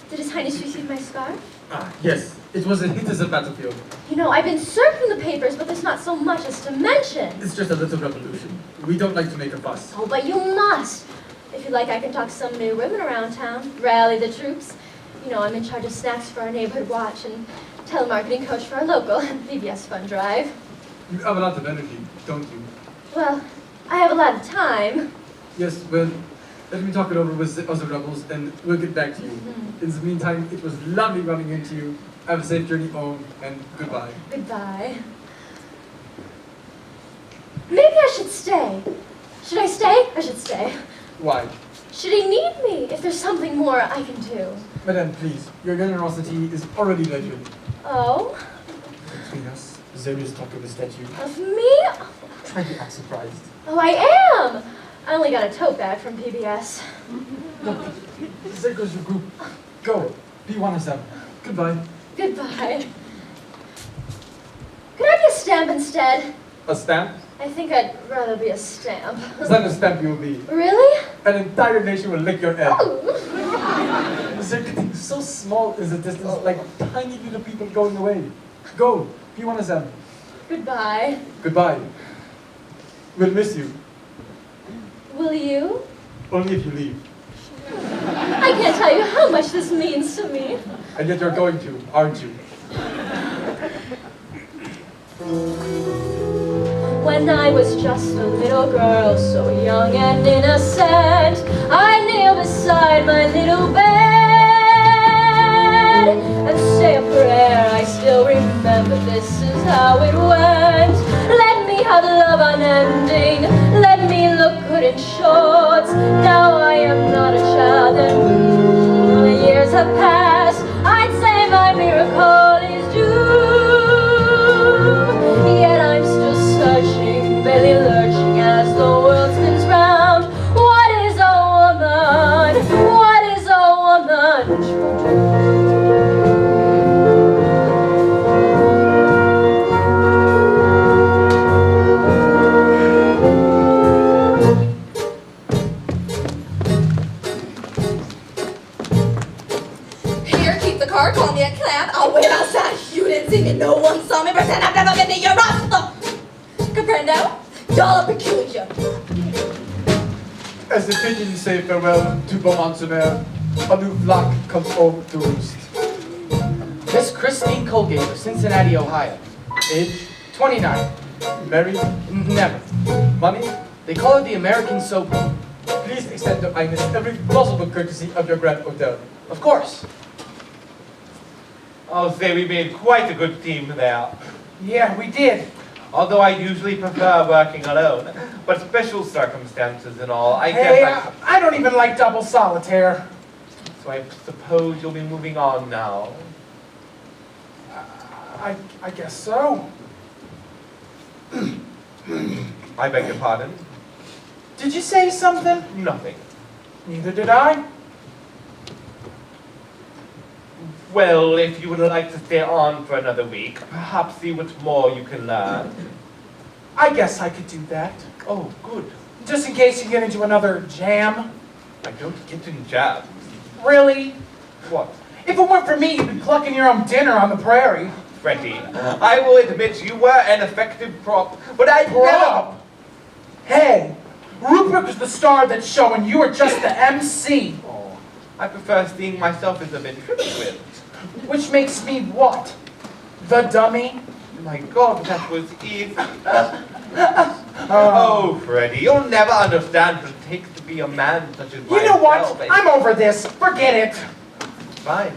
Did His Highness receive my scarf? Ah, yes. It was a hit as a battlefield. You know, I've been circling the papers, but there's not so much as to mention. It's just a little revolution. We don't like to make a fuss. Oh, but you must. If you like, I can talk to some new women around town, rally the troops. You know, I'm in charge of snacks for our neighborhood watch and telemarketing coach for our local PBS fund drive. You have a lot of energy, don't you? Well, I have a lot of time. Yes, well, let me talk it over with the other rebels and we'll get back to you. Mm-hmm. In the meantime, it was lovely running into you. Have a safe journey home and goodbye. Goodbye. Maybe I should stay. Should I stay? I should stay. Why? Should he need me? If there's something more I can do. Madame, please, your generosity is already legend. Oh? Between us, there is talk of a statue. Of me? Try to act surprised. Oh, I am! I only got a tote bag from PBS. Look, there goes your group. Go, be one of them. Goodbye. Goodbye. Could I be a stamp instead? A stamp? I think I'd rather be a stamp. Then a stamp you will be. Really? An entire nation will lick your head. Oh. They're getting so small in the distance, like tiny little people going away. Go, be one of them. Goodbye. Goodbye. We'll miss you, Will you? only if you leave. I can't tell you how much this means to me. And yet you're going to, aren't you? When I was just a little girl, so young and innocent, I kneel beside my little bed and say a prayer. I still remember this is how it went. Let me have love unending, let me look good in shorts. Now I am not a child and the years have passed. I'd say my miracle is due, yet I'm still searching, barely lurching as the world spins round. What is a woman? What is a woman to do? Here, keep the car, call me a clown. I'll wait outside. You didn't see me, no one saw me. Pretend I've never been to your rostro. Comprendo? Y'all are peculiar. As the pigeons say farewell to Beaumont-sur-Mer, a new flock comes home to roost. Miss Christine Colgate of Cincinnati, Ohio. Age 29. Married? Never. Money? They call her the American soap. Please extend to Agnes every possible courtesy of your grand hotel. Of course. I'll say we made quite a good team there. Yeah, we did. Although I usually prefer working alone, but special circumstances and all, I Hey, guess I don't even like double solitaire. so I suppose you'll be moving on now. I guess so. I beg your pardon? Did you say something? Nothing. Neither did I. Well, if you would like to stay on for another week, perhaps see what more you can learn. I guess I could do that. Oh, good. Just in case you get into another jam. I don't get in jabs. Really? What? If it weren't for me, you'd be plucking your own dinner on the prairie. Freddie, I will admit you were an effective prop, but I never... Prop? Hey, Rupert was the star of that show and you were just the MC. Oh, I prefer seeing myself as a ventriloquist. Which makes me what? The dummy? My God, that was easy. Oh, Freddie, you'll never understand the takes to be a man such as You know what? myself. I'm over this. Forget it. Fine.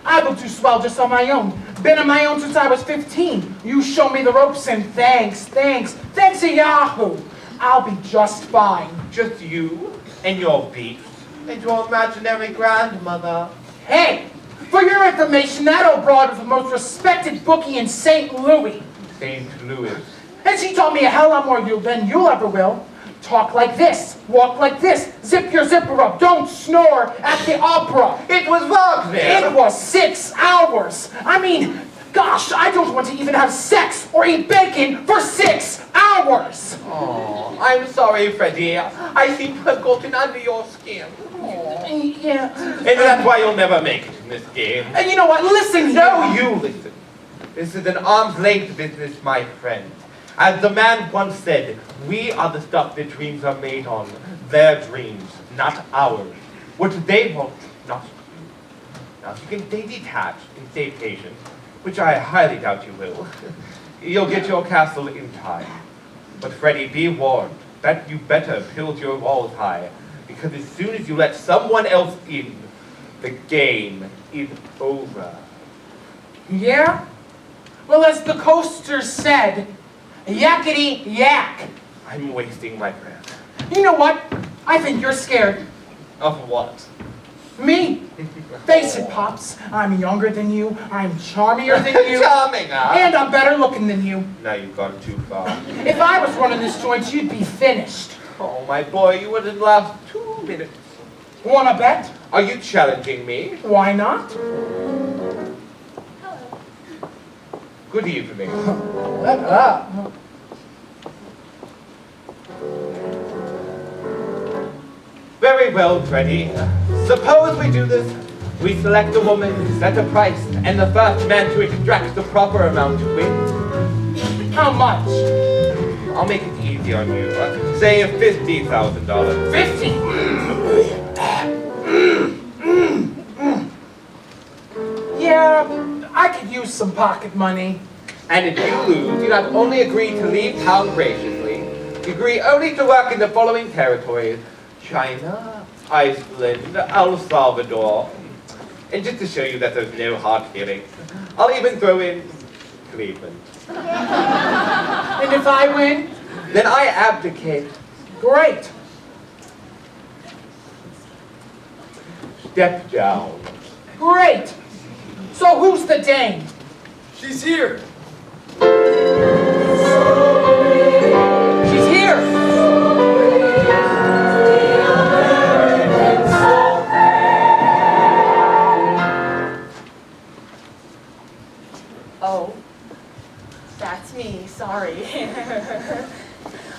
I will do swell just on my own. Been on my own since I was 15. You show me the ropes and thanks a Yahoo. I'll be just fine. Just you and your beast and your imaginary grandmother. Hey, for your information, that old broad was the most respected bookie in St. Louis. St. Louis. And she taught me a hell lot more than you ever will. Talk like this, walk like this, zip your zipper up, don't snore at the opera. It was Wagner. It was 6 hours. I mean, gosh, I don't want to even have sex or eat bacon for 6 hours. Oh, I'm sorry, Freddie. I seem to have gotten under your skin. Yeah. And that's why you'll never make it in this game. And you know what? Listen, No, you listen. This is an arm's length business, my friend. As the man once said, we are the stuff their dreams are made on. Their dreams, not ours. What they want, not you. Now, if you can stay detached and stay patient, which I highly doubt you will, you'll get your castle in time. But Freddie, be warned that you better build your walls high, because as soon as you let someone else in, the game is over. Yeah? Well, as the coaster said, yakety yak. I'm wasting my breath. You know what? I think you're scared. Of what? Me. Face it, Pops. I'm younger than you. I'm charmier than you. Charming, huh? And I'm better looking than you. Now you've gone too far. If I was running this joint, you'd be finished. Oh, my boy, you wouldn't last 2 minutes. Wanna bet? Are you challenging me? Why not? Good evening. Let up. Very well, Freddie. Suppose we do this. We select a woman, set a price, and the first man to extract the proper amount wins. How much? I'll make it easy on you. Say $50,000. 50. Yeah, I could use some pocket money. And if you lose, you not only agree to leave town graciously, you agree only to work in the following territories: China, Iceland, El Salvador. And just to show you that there's no hard feelings, I'll even throw in Cleveland. And if I win? Then I abdicate. Great. Step down. Great. So who's the dame? She's here. She's here. Oh, that's me, sorry.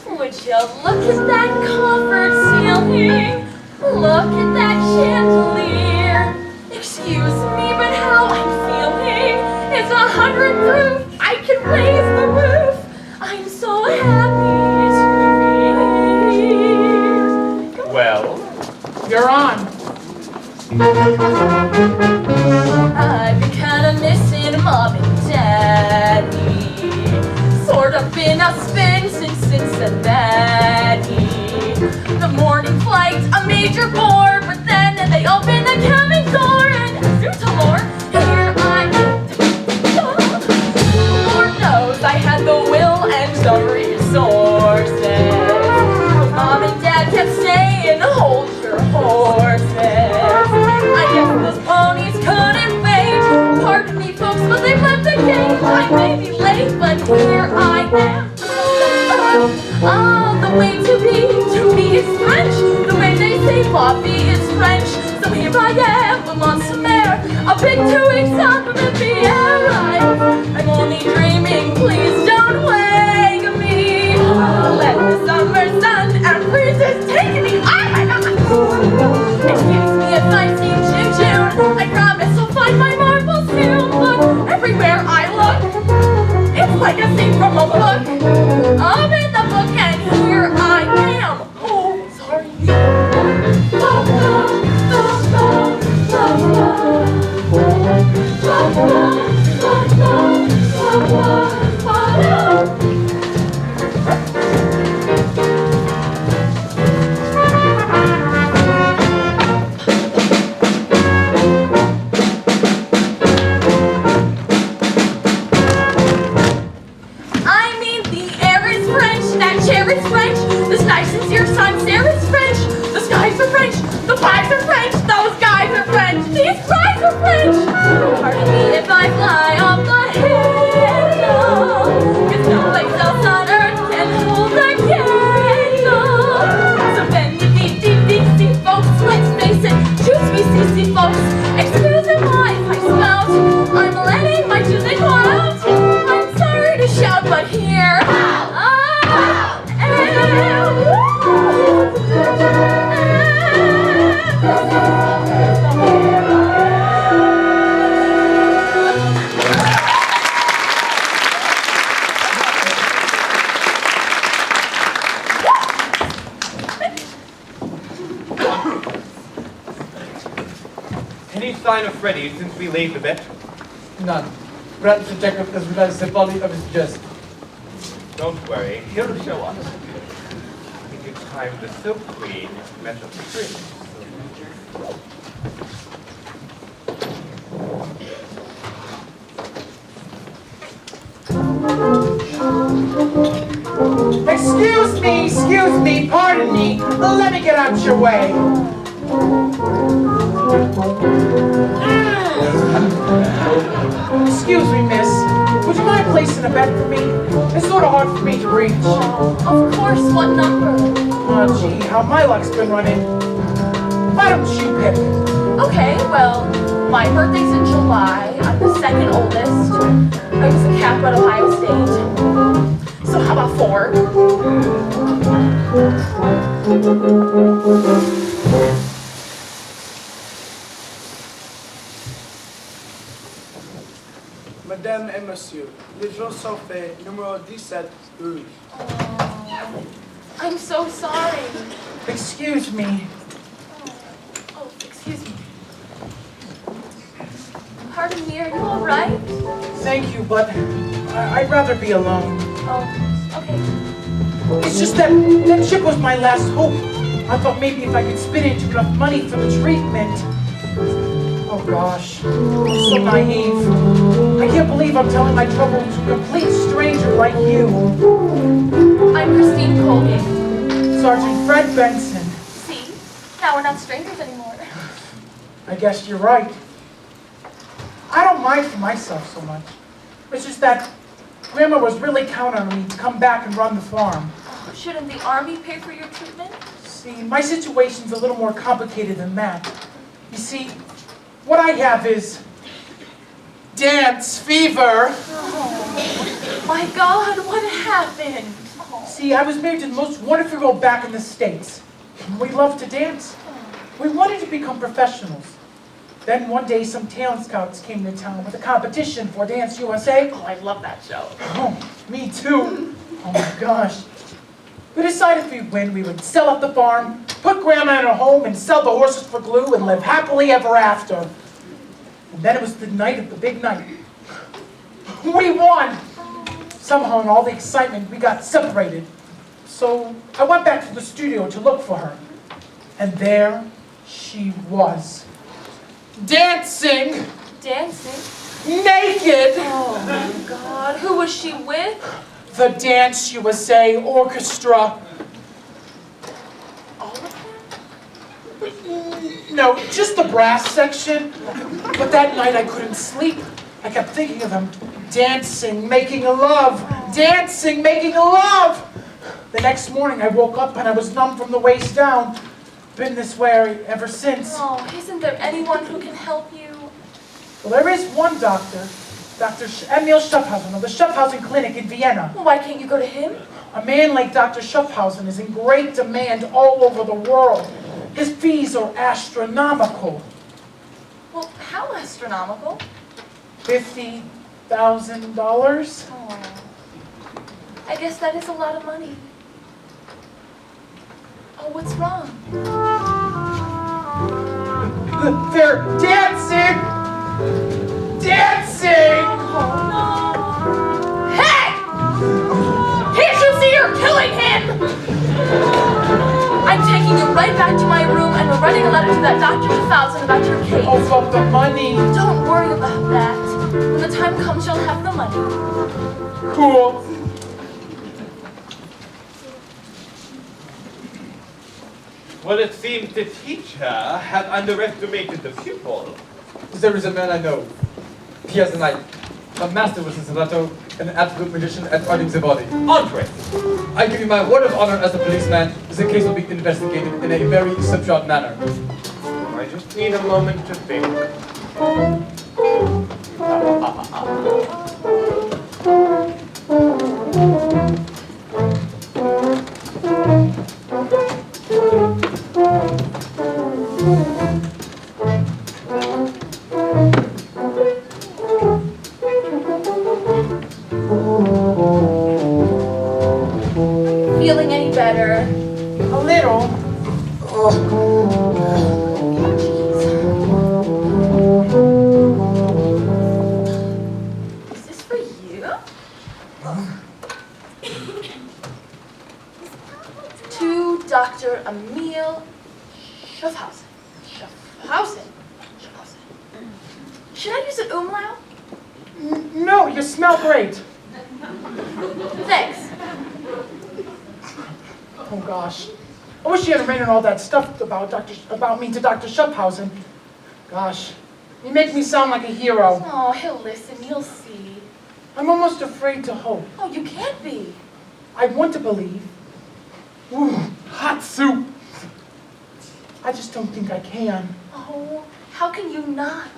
Would you look at that coffered ceiling? Look at that chandelier. Excuse me, but how I'm feeling is 100 proof. I can raise the roof. I'm so happy to be here. Well, You're on. I've been kinda missing Mom and Daddy. Sort of been a spin since Cincinnati. The morning flight, a major bore, but then they opened the cabin door and Zootolor, here I am. Lord knows I had the will and the resources. Mom and Dad kept saying, hold your horses. I guess those ponies couldn't wait. Pardon me, folks, but they've left the gate. I may be late, but here I am. Ah, the way to be is French. The way they say Bobby is French. So here I am, a monster mare, a big 2 weeks up in the air. I'm only dreaming, please don't wake me. Let the summer sun and breezes take me. Oh my God! Excuse me if I seem June. I promise I'll find my marbles soon. But everywhere I look, it's like a scene from a book. I'm in the book and here I am. Oh, sorry. La, la, la, la, la, la, la, la. that chair is French. This nice sincere sans serif is French. The skies are French. The pies are French. Those guys are French. These fries are French. Pardon me if I fly off the handle. 'Cause no place else on earth can hold a candle. So bend the deep, folks. Let's face it, choose me, CC folks. Excuse me if I spout. I'm letting my toothpick out. I'm sorry to shout, but here. Any sign of Freddy since we laid the bet? None. Perhaps the check has realized the folly of his jest. Don't worry, he'll show us. I think it's time the Silk Queen met up the Prince. Excuse me, pardon me. Let me get out your way. Excuse me, miss. Would you mind placing a bet for me? It's sort of hard for me to reach. Of course, what number? Oh, gee, how my luck's been running. Why don't you pick? Okay, well, my birthday's in July. I'm the second oldest. I was a cap at Ohio State. So how about 4? Madame et Monsieur, les jours sont faits, numéro 17, rouge. I'm so sorry. Excuse me. Oh, excuse me. Pardon me, are you all right? Thank you, but I'd rather be alone. Oh, okay. It's just that chip was my last hope. I thought maybe if I could spit into enough money for the treatment. Oh gosh, I'm so naive. I can't believe I'm telling my trouble to a complete stranger like you. I'm Christine Colgate. Sergeant Fred Benson. See? Now we're not strangers anymore. I guess you're right. I don't mind for myself so much. It's just that Grandma was really counting on me to come back and run the farm. Oh, shouldn't the Army pay for your treatment? See, my situation's a little more complicated than that. You see, what I have is dance fever. Oh, my God, what happened? Oh. See, I was married to the most wonderful girl back in the States. We loved to dance. We wanted to become professionals. Then one day, some talent scouts came to town with a competition for Dance USA. Oh, I love that show. Oh, me too. Oh my gosh. We decided if we win, we would sell up the farm, put Grandma in a home, and sell the horses for glue, and live happily ever after. And then it was the night of the big night. We won! Somehow in all the excitement, we got separated. So I went back to the studio to look for her. And there she was. Dancing! Dancing? Naked! Oh, my God. Who was she with? The Dance USA Orchestra. All of them? No, just the brass section. But that night I couldn't sleep. I kept thinking of them. Dancing, making love. Dancing, making love. The next morning I woke up and I was numb from the waist down. Been this way ever since. Oh, isn't there anyone who can help you? Well, there is one doctor. Dr. Emil Schaffhausen of the Schaffhausen Clinic in Vienna. Why can't you go to him? A man like Dr. Schaffhausen is in great demand all over the world. His fees are astronomical. Well, how astronomical? $50,000. Oh, I guess that is a lot of money. Oh, what's wrong? They're dancing! Dancing! Oh, no. Hey! Can't you see you're killing him? I'm taking you right back to my room and we're writing a letter to that Dr. Schaffhausen about your case. Oh, about the money. Don't worry about that. When the time comes, you'll have the money. Cool. Well, it seems the teacher had underestimated the pupil. There is a man I know. He has a master with his stiletto, and an absolute magician at fighting the body. Andre! I give you my word of honor as a policeman, the case will be investigated in a very subtle manner. I just need a moment to think. Feeling any better? A little. Is this for you? To Dr. Emil Schaffhausen. Schaffhausen. Should I use an umlaut? No, you smell great. Thanks. Oh gosh. I wish you hadn't written all that stuff about me to Dr. Schaffhausen. Gosh, you make me sound like a hero. Oh, he'll listen. You'll see. I'm almost afraid to hope. Oh, you can't be. I want to believe. Ooh, hot soup. I just don't think I can. Oh, how can you not?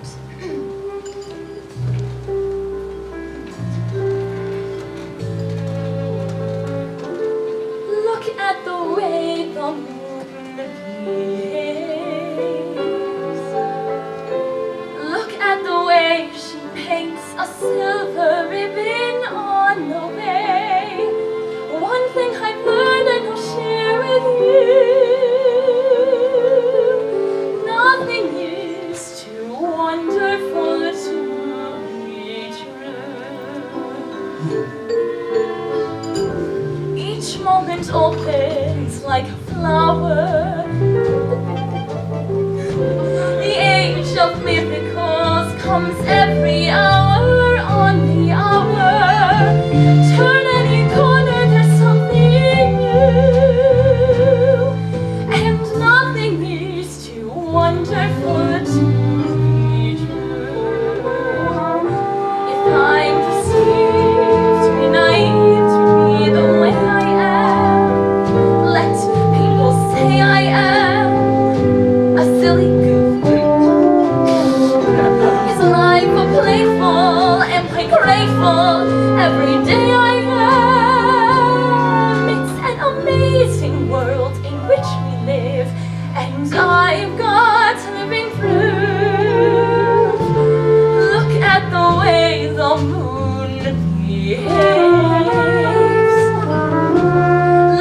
Look at the way the moon behaves. Look at the way she paints a silver ribbon on the way. One thing I've learned and I'll share with you. Nothing is too wonderful to be true. Each moment opens like a flower. The age of miracles comes every hour on the hour. Turn any corner, there's something new. And nothing is too wonderful to be true. If I'm deceived to be naive, to be the way I am, let people say I am a silly goof. Is life a playful? Am I grateful? Every day I am. It's an amazing world in which we live, and I've got living proof. Look at the way the moon behaves.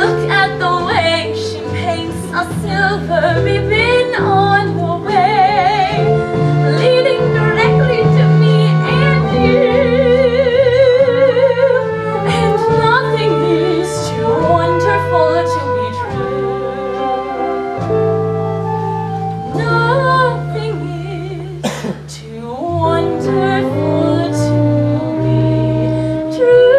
Look at the way she paints a silver ribbon on the way, leading directly to me and you. And nothing is too wonderful to be true. Nothing is too wonderful to be true.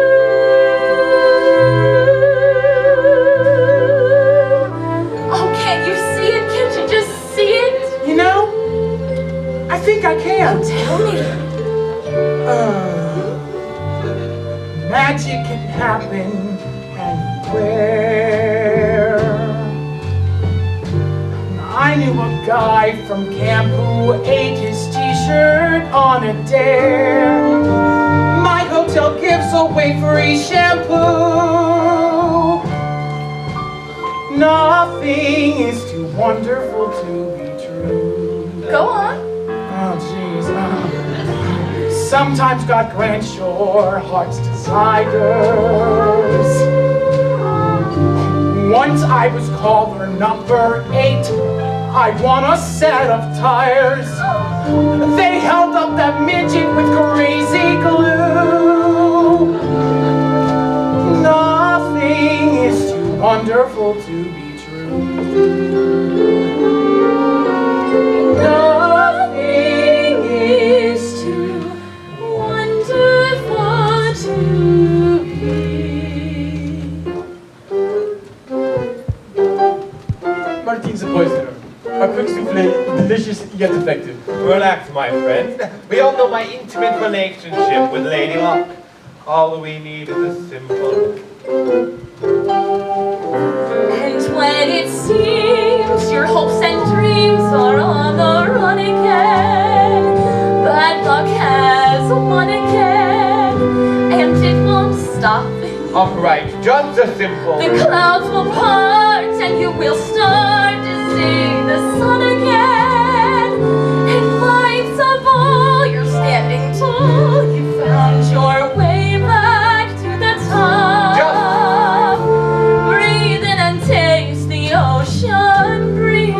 Oh, can't you see it? Can't you just see it? You know, I think I can. Tell me. Magic can happen anywhere. I knew a guy from camp who ate his t-shirt on a dare. My hotel gives away free shampoo. Nothing is too wonderful to be true. Go on. Oh, jeez. Sometimes God grants your heart's desires. Once I was caller number 8. I want a set of tires. They held up that midget with crazy glue. Nothing is too wonderful to be true. Nothing is too Wonderful to be. Martin's a boy A quick souffle, delicious yet effective. Relax, my friend. We all know my intimate relationship with Lady Luck. All we need is a simple. And when it seems your hopes and dreams are on the run again, bad luck has won again, and it won't stop. Alright, just a simple. The clouds will part and you will start to see the sun again. And lights of all, you're standing tall. You found your way back to the top. Breathe in and taste the ocean breeze.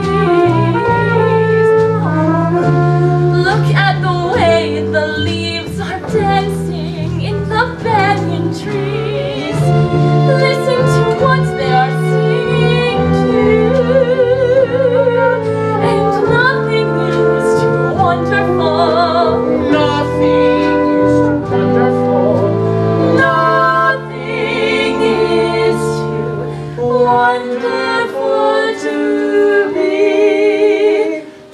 Look at the way the leaves are dancing in the banyan trees. Listen to what they are singing too. And nothing is too wonderful. Nothing is too wonderful. Nothing is too wonderful to be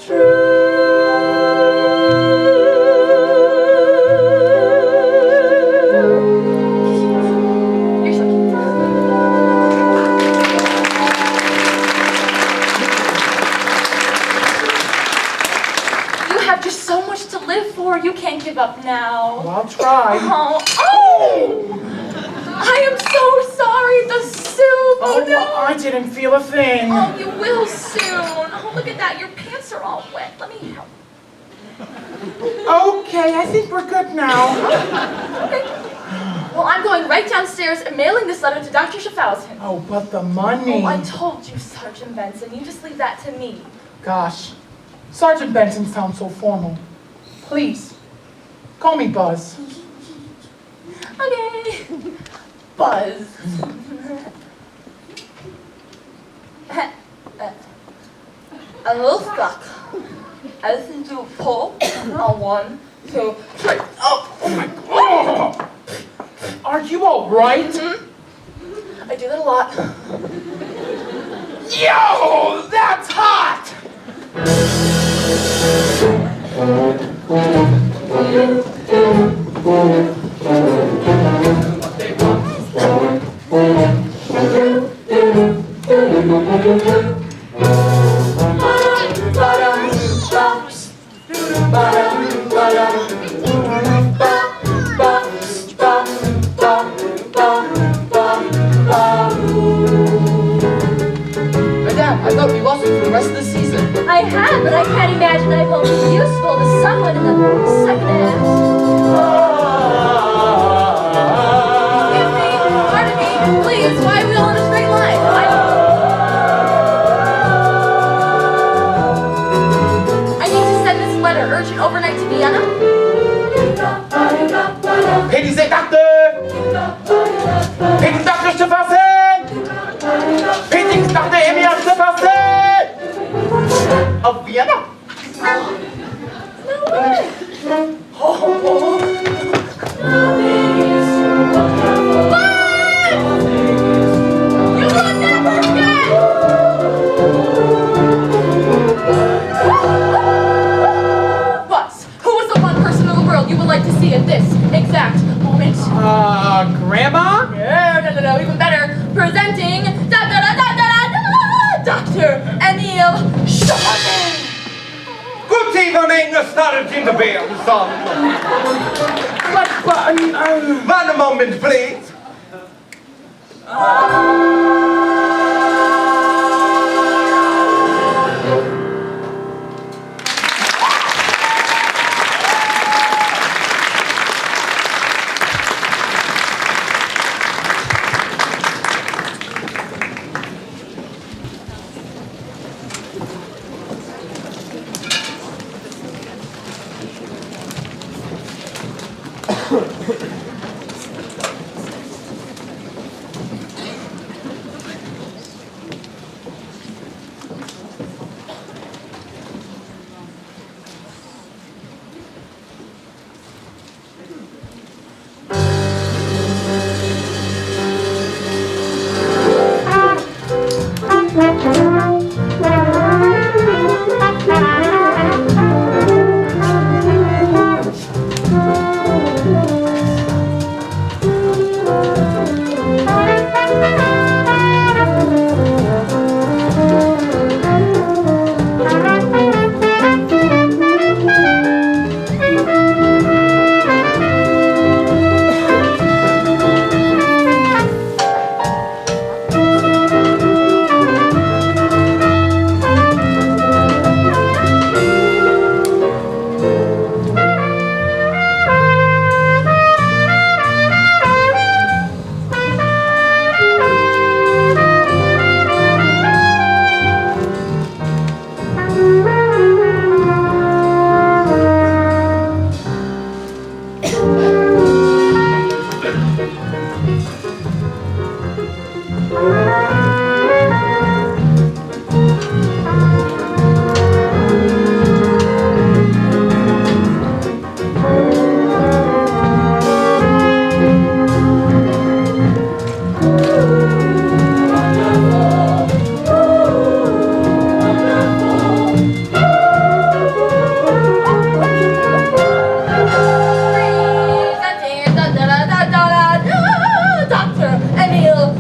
true. You're so cute. You have just so much to live for. You can't give up now. Well, I'll try. Oh! I am so sorry. The soup. Oh no. I didn't feel a thing. Oh, you will soon. Oh, look at that. Your pants are all wet. Let me help. Okay, I think we're good now. Okay. Well, I'm going right downstairs and mailing this letter to Dr. Schaffhausen. Oh, but the money. Oh, I told you, Sergeant Benson. You just leave that to me. Gosh, Sergeant Benson sounds so formal. Please, call me Buzz. Okay. Buzz. A little stuck. I listen to pull on 1, 2, 3. Oh my God! Are you all right? I do that a lot. Yo, that's hot! Madame, I thought we lost you for the rest of the season. I have, but I can't imagine I won't be useful to someone in the second act. Excuse me, pardon me, please, why are we all in a straight line? I need to send this letter urgent overnight to Vienna. Ladies and Doctor! Ladies Dr. Schaffhausen! Ladies Dr. Emil Schaffhausen! Of Vienna! No way! You will never get! Buzz, who is the one person in the world you would like to see at this exact moment? Grandma? No, even better. Presenting Dr. Emil Schaffhausen. Good evening, Sergeant Benson. One moment, please.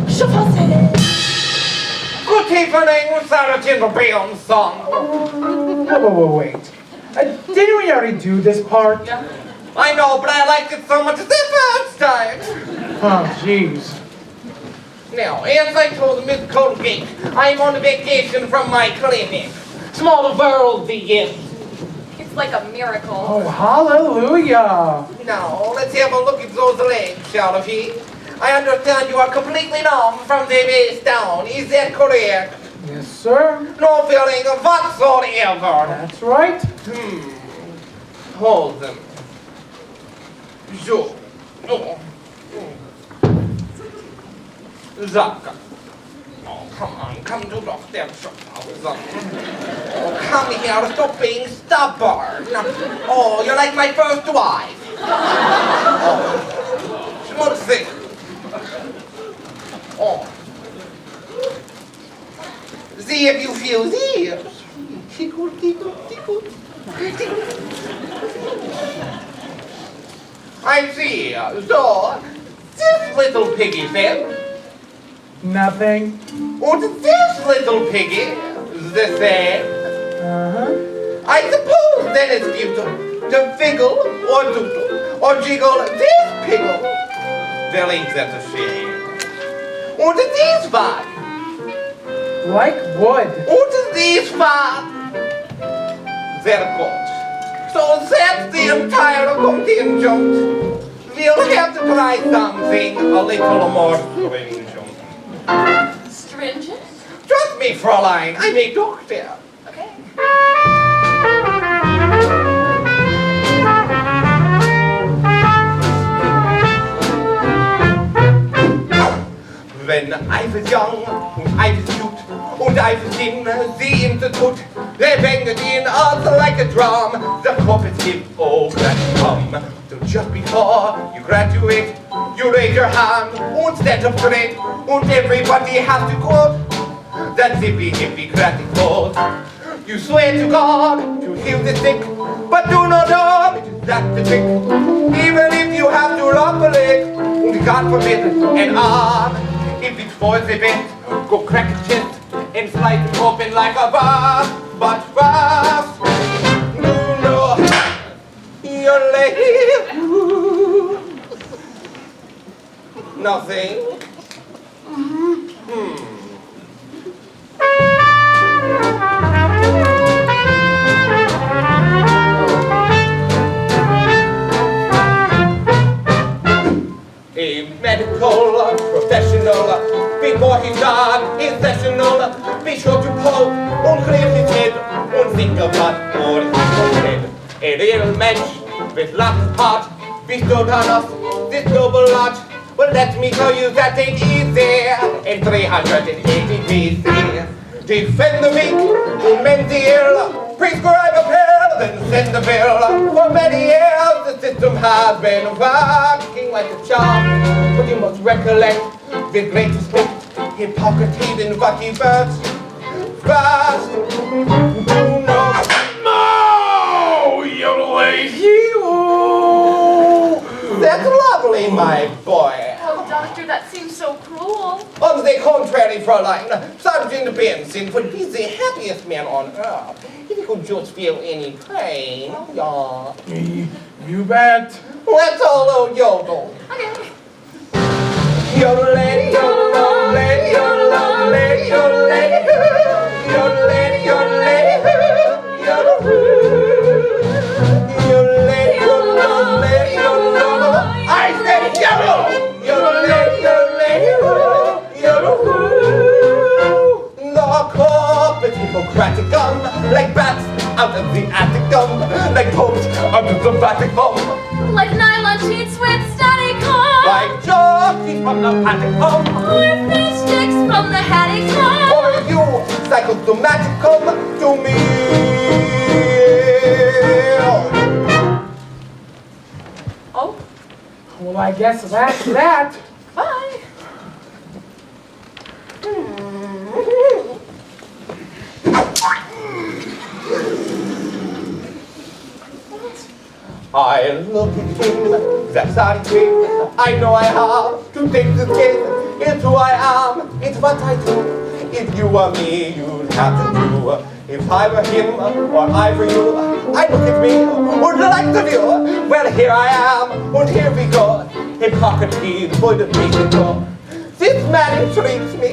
je pensais. Good evening, Sergeant Benson. Wait. Didn't we already do this part? I know, but I liked it so much the first time. Oh, jeez. Now, as I told Miss Colgate, I'm on vacation from my clinic. Small world, yes. It's like a miracle. Oh, hallelujah. Now, let's have a look at those legs, shall we? I understand you are completely numb from the waist down. Is that correct? Yes, sir. No feeling whatsoever. That's right. Hold them. So. Oh. Zaka. Oh, come on. Come to the steps. Oh, come here. Stop being stubborn. Oh, you're like my first wife. Oh. What's this? Oh. See if you feel these. Tickle, tickle, tickle. I see. So, this little piggy said, Nothing. or this little piggy, the same. Uh-huh. I suppose then it's due to figgle or doodle or jiggle this piggle. Well, ain't that a shame? Or to this one. Like wood. Or to this one. They're good. So that's the entire contingent. We'll have to try something a little more stringent. Stringent? Trust me, Fräulein, I'm a doctor. Okay. When I was young, I was cute, and I was in the institute. They banged it in us like a drum. The corpus give all that come. So just before you graduate, you raise your hand and stand up straight, and everybody has to quote that zippy hippocratic oath. You swear to God to heal the sick, but do not know it is that the trick. Even if you have to rub a leg, and God forbid an arm. If it's for the best, go crack a chest and slice it open like a bar. But fast, you know you're late. Nothing. A medical professional, before he died, is sessional. Be sure to pull and clear his head and think about what he said. A real mensch with lots of heart bestowed on us this noble lot. Well, let me tell you that ain't easy in 380 BC. Defend the weak, mend the ill, prescribe a pill, then send the bill. For many years the system has been working like a charm, but you must recollect with great respect Hippocrates in what he first do not know you're lazy. That's lovely, my boy. Oh, doctor, that seems so cruel. On the contrary, Fräulein, Sergeant Benson would be the happiest man on earth if he could just feel any pain. Yeah. You bet. Let's all yodel. Okay. Yodel lady, yodel lady, yodel lady, yodel lady, yodel lady, yodel lady, yodel lady, yodel lady, yodel. I said yodel. Yodel lady, yodel lady, yodel. Lock up with Hippocratic gum, like bats out of the attic gum, like popes under the Vatican. Like nylon sheets with static on. Like jockeys from the attic home. Or fish sticks from the haddock's home. Or you, psychosomatic, come to me. Oh, Well, I guess that's that. bye. I look at him, that's how I think. I know I have to take this case It's who I am, it's what I do. If you were me, you'd have to do. If I were him, or I were you, I look at me, would like the view. Well, here I am, and here we go. Hippocrates would make it go. This man intrigues me.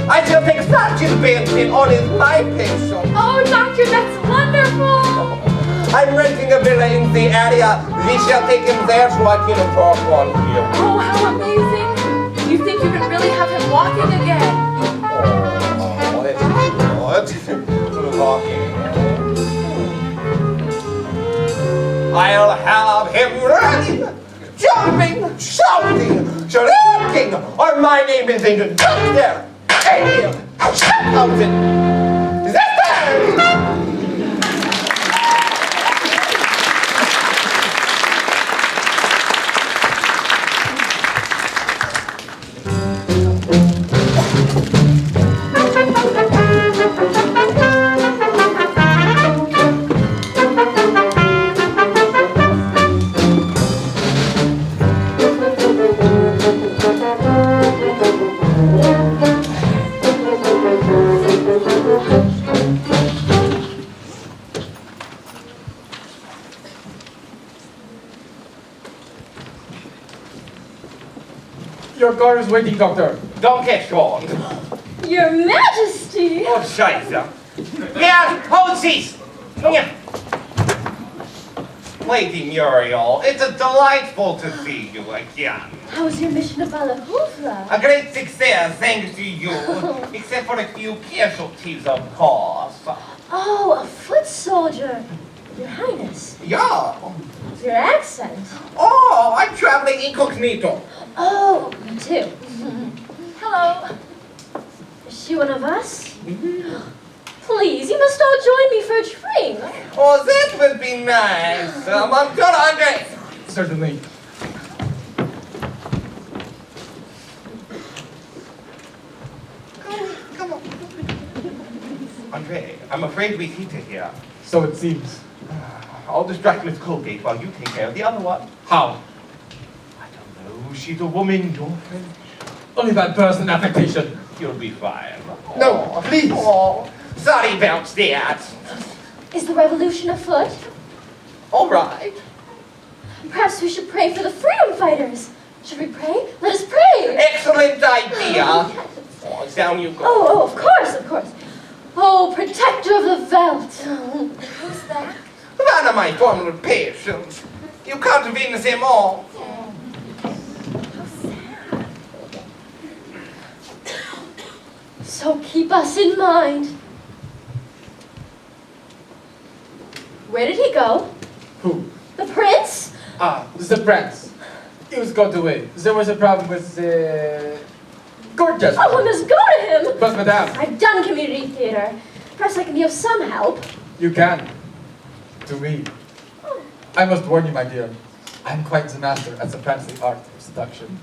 I shall take such advantage on his my patient. Oh, doctor, that's wonderful! I'm renting a villa in the area. We shall take him there so I can talk on him. Oh, how amazing! You think you can really have him walking again? Oh, that's good. Walking. I'll have him running, jumping, shouting, shrieking, or my name is in the doctor. Hey, shout it. Your car is waiting, Doctor. Don't get gone. Your Majesty! Oh, Scheiße. Yeah, hold these. Yeah. Lady Muriel, it's delightful to see you again. How was your mission to Balahufla? A great success, thanks to you, except for a few casualties, of course. Oh, a foot soldier. Your Highness. Yeah. Your accent. Oh, I'm traveling incognito. Oh, me too. Hello. Is she one of us? Please, you must all join me for a drink. Oh, that would be nice. I'm good, Andre. Certainly. Come on. Andre, I'm afraid we hit it here. So it seems. I'll distract Miss Colgate while you take care of the other one. How? I don't know. She's a woman, you're French. Only that person affectation. You'll be fine. No, please. Oh, sorry about that. Is the revolution afoot? All right. Perhaps we should pray for the freedom fighters. Should we pray? Let us pray. Excellent idea. Oh, down you go. Oh, of course, of course. Oh, protector of the veldt. Who's that? One of my former patients. You can't win them all. So keep us in mind. Where did he go? Who? The prince? Ah, the prince. He was got away. There was a problem with the gorgeous. Oh, we must go to him. But madame, I've done community theater. Perhaps I can be of some help. you can. To me. I must warn you, my dear. I'm quite the master at the fancy art of seduction.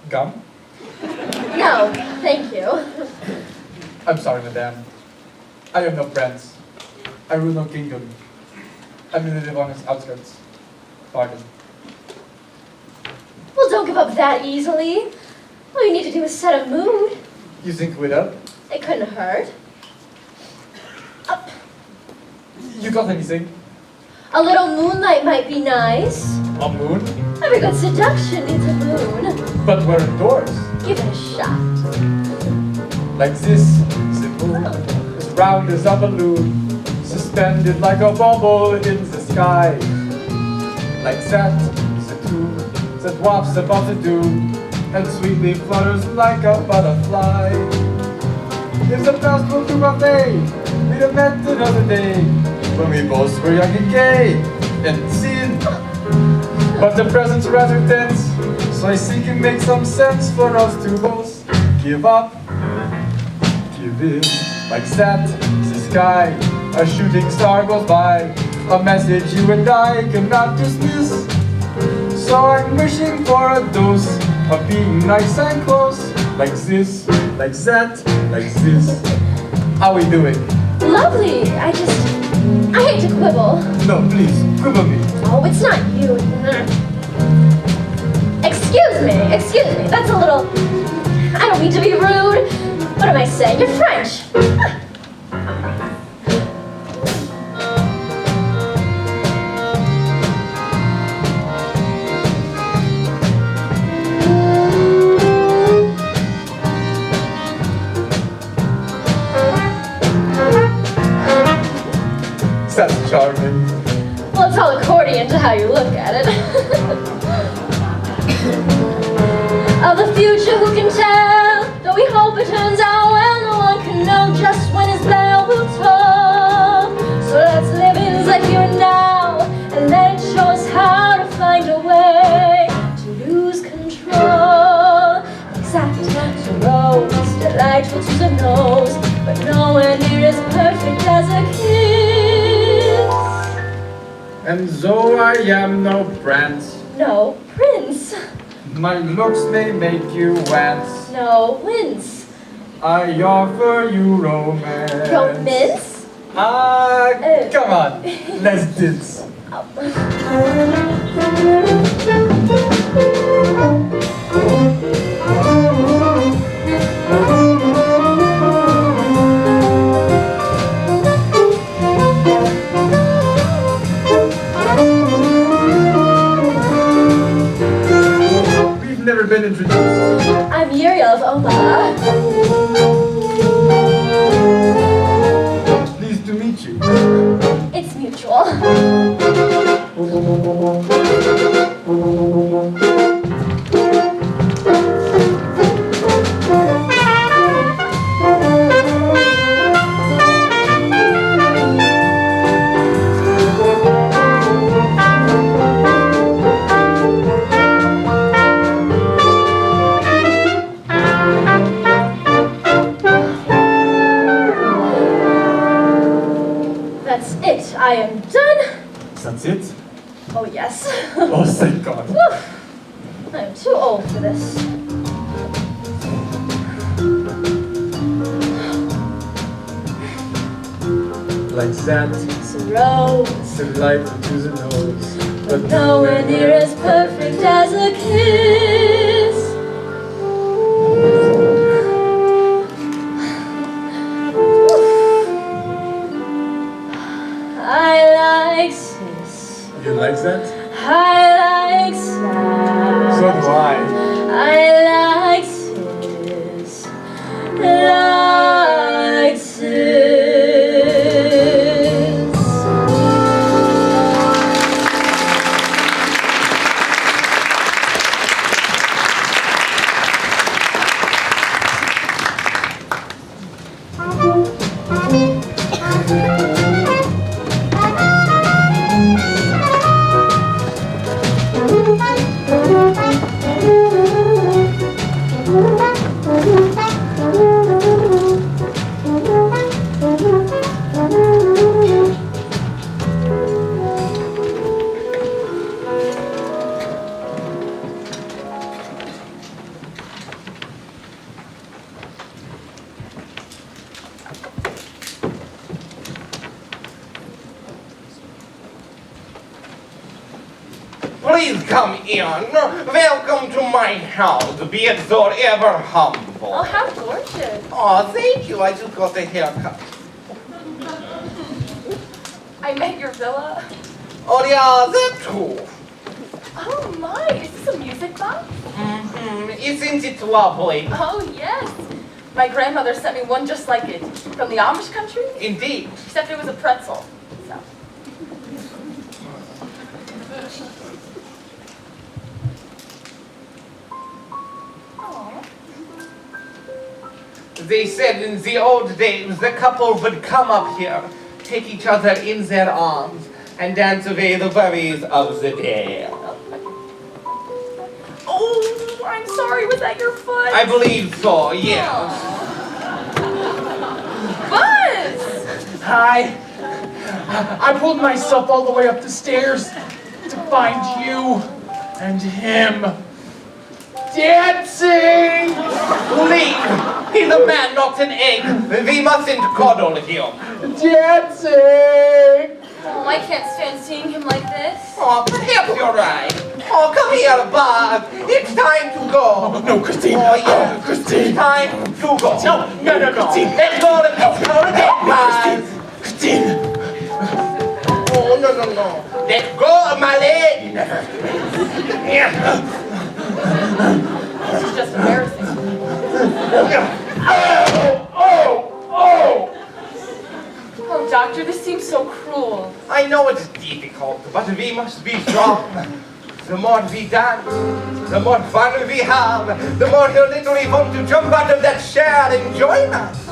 Gum? No, thank you. I'm sorry, madame. I have no friends. I rule no kingdom. I merely live on its outskirts. Pardon. Well, don't give up that easily. All you need to do is set a mood. You think we'd help? It couldn't hurt. Up. You got anything? A little moonlight might be nice. A moon? Every good seduction needs a moon. But we're indoors. Give it a shot. Like this, the moon is round as a balloon, suspended like a bubble in the sky. Like that, the tune that wafts above the dune and sweetly flutters like a butterfly. If the past were to buffet, we'd have met another day when we both were young and gay and sin. But the present's rather tense, so I think it makes some sense for us to both give up. Give in, like that, the sky, a shooting star goes by. A message you and I cannot dismiss. So I'm wishing for a dose of being nice and close. Like this, like that, like this. How we doing? Lovely. I hate to quibble. No, please, quibble me. Oh, it's not you. Excuse me. That's a little... I don't mean to be rude. What am I saying? You're French. That's charming. Well, it's all accordion to how you look at it. Of the future, who can tell? Though we hope it turns out well, no one can know just when his bell will toll. So let's live in like here and now, and let it show us how to find a way to lose control. Exact, so rose, delightful to the nose, but nowhere near as perfect as a kiss. And though I am no prince, No, Prince. my looks may make you wince. No, Wince. I offer you romance. Romance? Come on, let's dance. We've never been introduced. I'm Muriel of Omaha. Pleased to meet you. It's mutual. That's it. I am done. That's it? Oh, yes. Oh, thank God. I'm too old for this. Like that, It's a rose, delightful to the nose, but nowhere near as perfect as a kiss. I like sis. You like that? I like sad. So do I. I like sis. Like sis. Please come in. Welcome to my house. Be it forever humble. Oh, how gorgeous. Oh, thank you. I just got a haircut. I met your villa. Oh, yeah, that too. Oh my, is this a music box? Isn't it lovely? Oh yes. My grandmother sent me one just like it. From the Amish country? Indeed. Except it was a pretzel. So. Aw. They said in the old days the couple would come up here, take each other in their arms, and dance away the worries of the day. Oh, I'm sorry, was that your foot? I believe so, yes. Buzz! Hi. I pulled myself all the way up the stairs to find you and him dancing. Leave! He's a man, not an egg. We mustn't coddle him. Dancing. Oh, I can't stand seeing him like this. Oh, perhaps you're right. Oh, come here, Bob. It's time to go. No, Christine. Oh, yeah. Christine. It's time to go. No. Christine. Let's go to get guys. Christine. Oh, no. Let go of my leg. This is just embarrassing. Oh, doctor, this seems so cruel. I know it's difficult, but we must be strong. The more we dance, the more fun we have, the more he'll literally want to jump out of that chair and join us.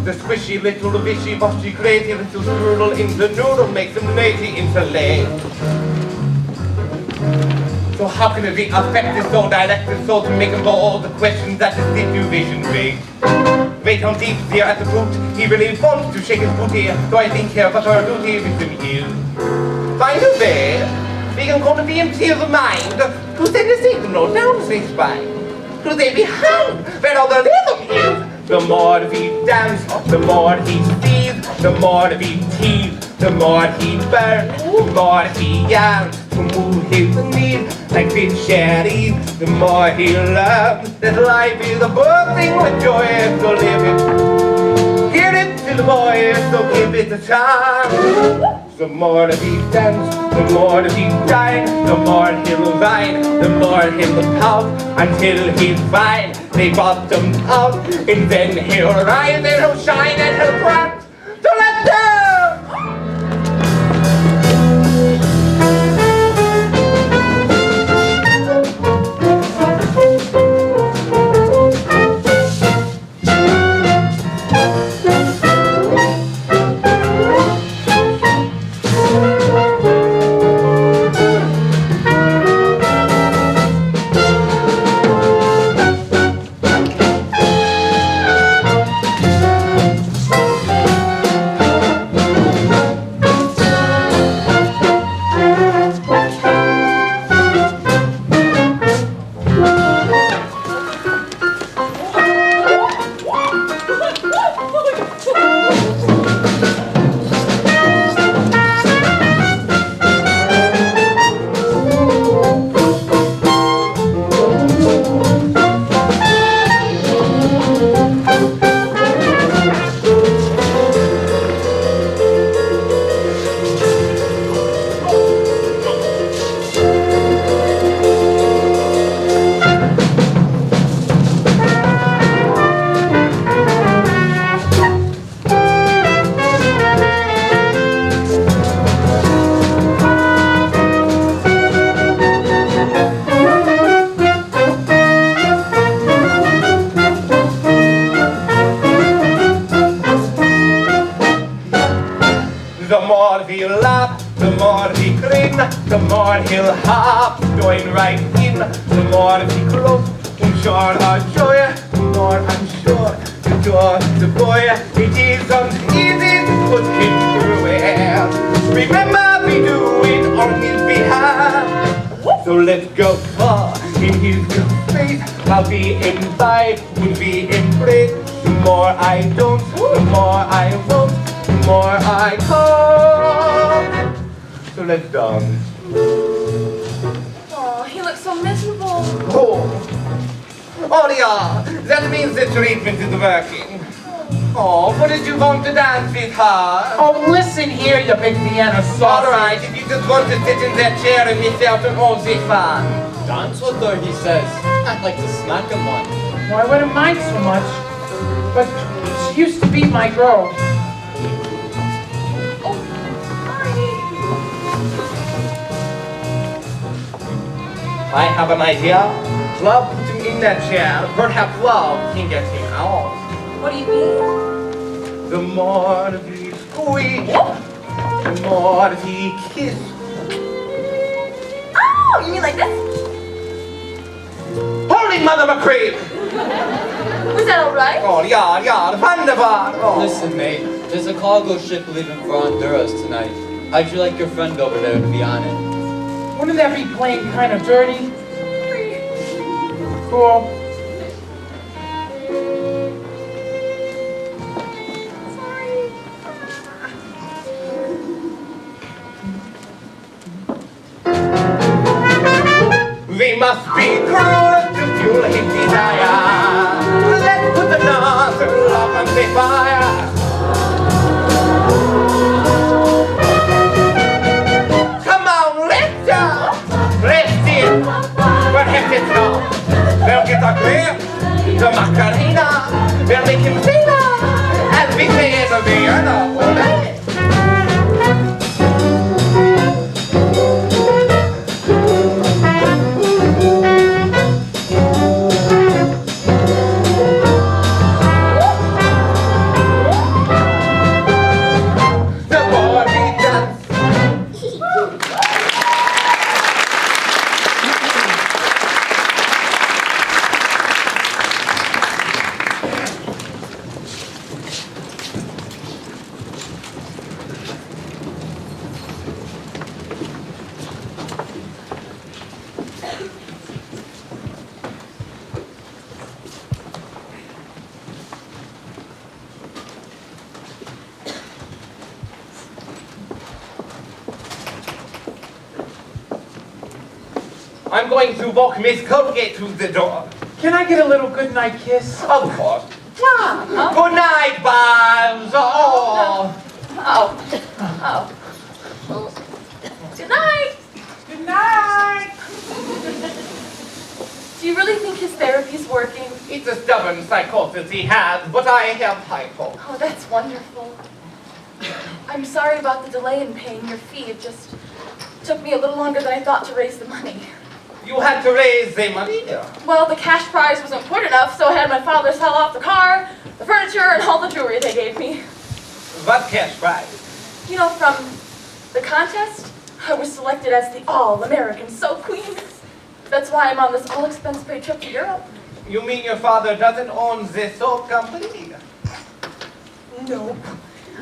The squishy little wishy-washy crazy little strudel in the noodle makes him lazy intellect. So how can we affect his soul, direct his soul to make him go all the questions that his situation brings? Wait on deep there at the root, he really wants to shake his booty, so I think here but our duty with him is. By the way, we can go to be in tears of mind to send a signal down his spine. To stay behind where all the rhythm is. The more we dance, the more he sees, the more we tease, the more he burns, the more he yearns to move his knees like big cherries, the more he loves that life is a bursting with joy, so live it. Hear it to the voice, so give it a chance. The more that we dance, the more that we dine, the more he'll whine, the more he'll pout until he's fine. They bottom out, and then he'll rise and he'll shine and he'll prance. So let's go! The more he'll laugh, the more he grin, the more he'll hop, join right in. The more he close, sure our joy, the more I'm sure to draw the boy. It isn't easy to put him through it. Remember, we do it on his behalf. So let's go far in his good faith. I'll be imbibe, would be embraced. The more I don't, the more I won't. The more I come. So let's dance. Oh, he looks so miserable. Oh yeah, that means the treatment is working. Oh, what did you want to dance with her? Oh, listen here, you big Vienna sausage. Alright, if you just want to sit in that chair and miss out on all the fun. Dance with her, he says. I'd like to smack him one. Well, I wouldn't mind so much, but she used to be my girl. I have an idea. Love put him in that chair. Perhaps love can get him out. What do you mean? The more we squeeze, the more we kiss. Oh, you mean like this? Holy Mother McCree! Was that all right? Oh, yeah, wonderful. Oh. Listen, mate. There's a cargo ship leaving for Honduras tonight. How'd you like your friend over there to be on it? Wouldn't that be playing kind of dirty? Cool. We must be cruel to fuel his desire. Let's put the nozzle up and say fire. Come on, let's see it. Perhaps it's not. They'll get a grip, the Macarena. They'll make him sing as we say in the Vienna. I'm going to walk Miss Colgate to the door. Can I get a little goodnight kiss? Of course. Good night, Bobs. Oh. Good night! Good night! Do you really think his therapy's working? It's a stubborn psychosis he has, but I have high hope. Oh, that's wonderful. I'm sorry about the delay in paying your fee. It just took me a little longer than I thought to raise the money. You had to raise the money. Well, the cash prize wasn't important enough, so I had my father sell off the car, the furniture, and all the jewelry they gave me. What cash prize? You know, from the contest, I was selected as the All-American Soap Queen. That's why I'm on this all-expense-paid trip to Europe. You mean your father doesn't own this soap company? Nope.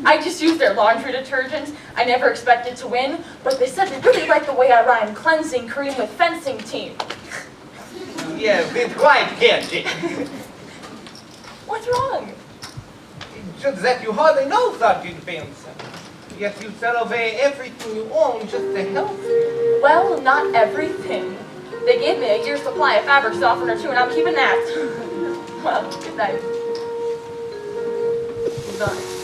I just used their laundry detergent. I never expected to win, but they said they really liked the way I rhymed cleansing cream with fencing team. Yes, it's quite catchy. What's wrong? It's just that you hardly know Sergeant Benson. Yet you sell away everything you own just to help you. Well, not everything. They gave me a year's supply of fabric softener too, and I'm keeping that. Well, good night. Goodbye.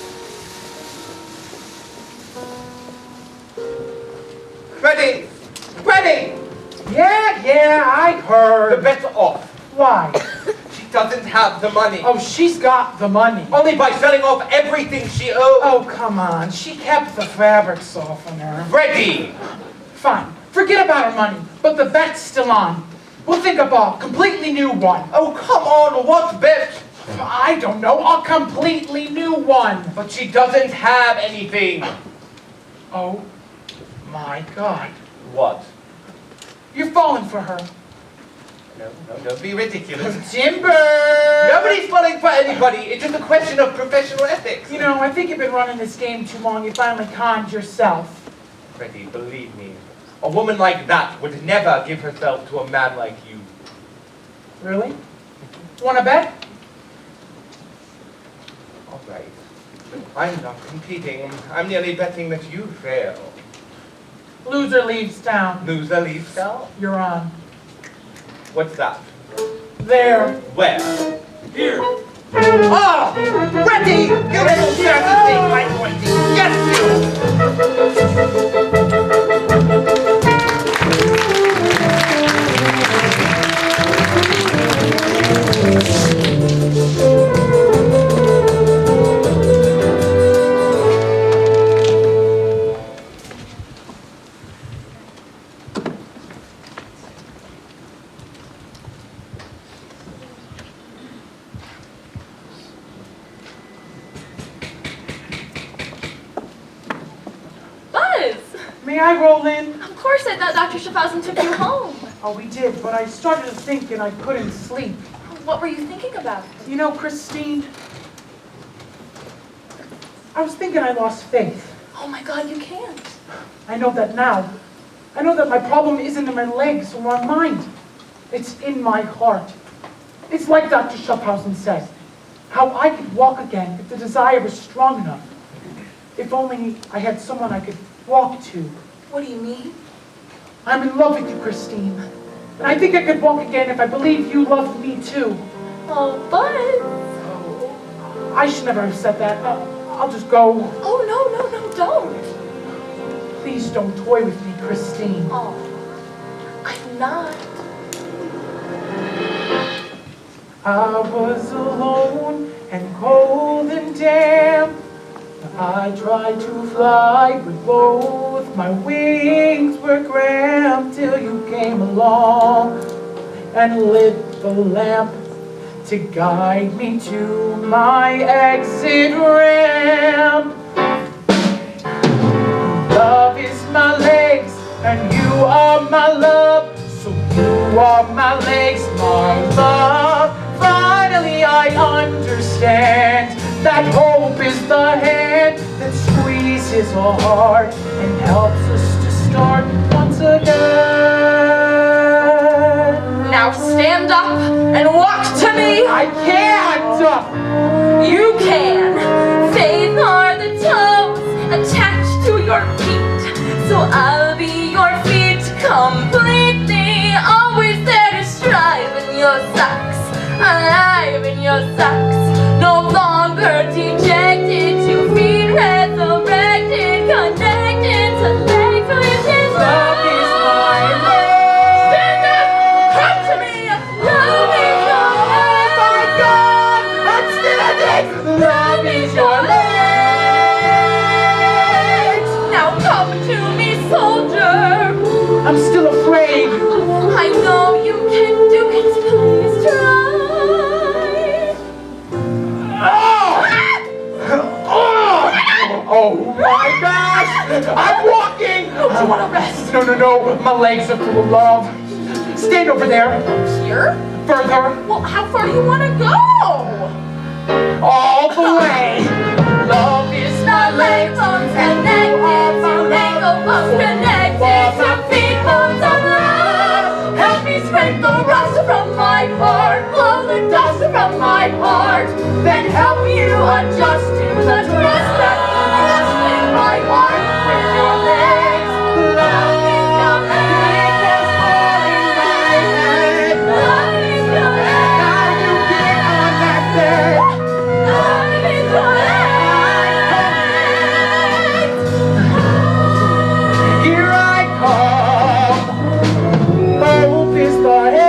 Ready! Ready! Yeah, I The heard. bet's off. Why? She doesn't have the money. Oh, she's got the money. Only by selling off everything she owes. Oh, come on. She kept the fabric softener. Ready! Fine. Forget about her money, but the bet's still on. We'll think of a completely new one. Oh, come on, what bet? I don't know, a completely new one. But she doesn't have anything. Oh, my God. What? You're falling for her. No, don't be ridiculous. Timber! Nobody's falling for anybody. It's just a question of professional ethics. You know, I think you've been running this game too long. You finally conned yourself. Freddie, believe me, a woman like that would never give herself to a man like you. Really? Want to bet? All right. I'm not competing. I'm merely betting that you fail. Loser leaves town. Loser leaves town? You're on. What's that? There. Where? Here. Oh! Ready! You little dirty thing, my boy! Yes, May I roll in? Of course, I thought Dr. Schaffhausen took you home. Oh, we did, but I started to think and I couldn't sleep. What were you thinking about? You know, Christine, I was thinking I lost faith. Oh my God, you can't. I know that now. I know that my problem isn't in my legs or my mind. It's in my heart. It's like Dr. Schaffhausen says, how I could walk again if the desire was strong enough. If only I had someone I could walk to. What do you mean? I'm in love with you, Christine. And I think I could walk again if I believed you loved me too. Oh, Buzz. I should never have said that. I'll just go. Oh, no, don't. Please don't toy with me, Christine. Oh, I'm not. I was alone and cold and damp. I tried to fly, but both my wings were cramped till you came along and lit the lamp to guide me to my exit ramp. Love is my legs and you are my love, so you are my legs, my love. Finally I understand that hope is the hand that squeezes our heart and helps us to start once again. Now stand up and walk to me. I can't! You can. Faith are the toes attached to your feet, so I'll be your feet completely. Always there to strive in your socks, alive in your socks. No longer dejected, 2 feet resurrected, connected to legs so you can Love is my legs. Stand up, come to me. Love is your legs. Oh my God! I'm standing! Love is your legs! Now come to me, soldier. I'm still afraid. I know you can do it. Please try. Oh my gosh! I'm walking! Do you want to rest? No. My legs are full of love. Stand over there. Here? Further. Well, how far do you want to go? All the way. Love is my legs. bones connected to ankle bones connected to feet bones of love. Help me scrape the rust from my heart, blow the dust from my heart, then help you adjust to the trust that rests in my heart with your legs. Love is your legs. Love is your legs. Now you get on that bed. Love is your legs. Here I come. Hope is the head.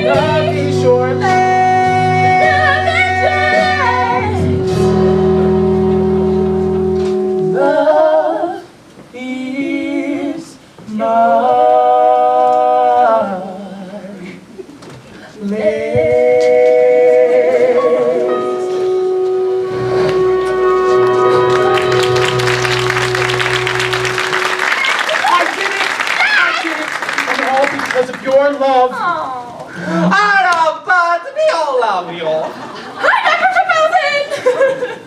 Love is your legs. Love is my legs. I did it! And all because of your love. Oh, Buzz, we all love you. Hi, Dr. Schaffhausen!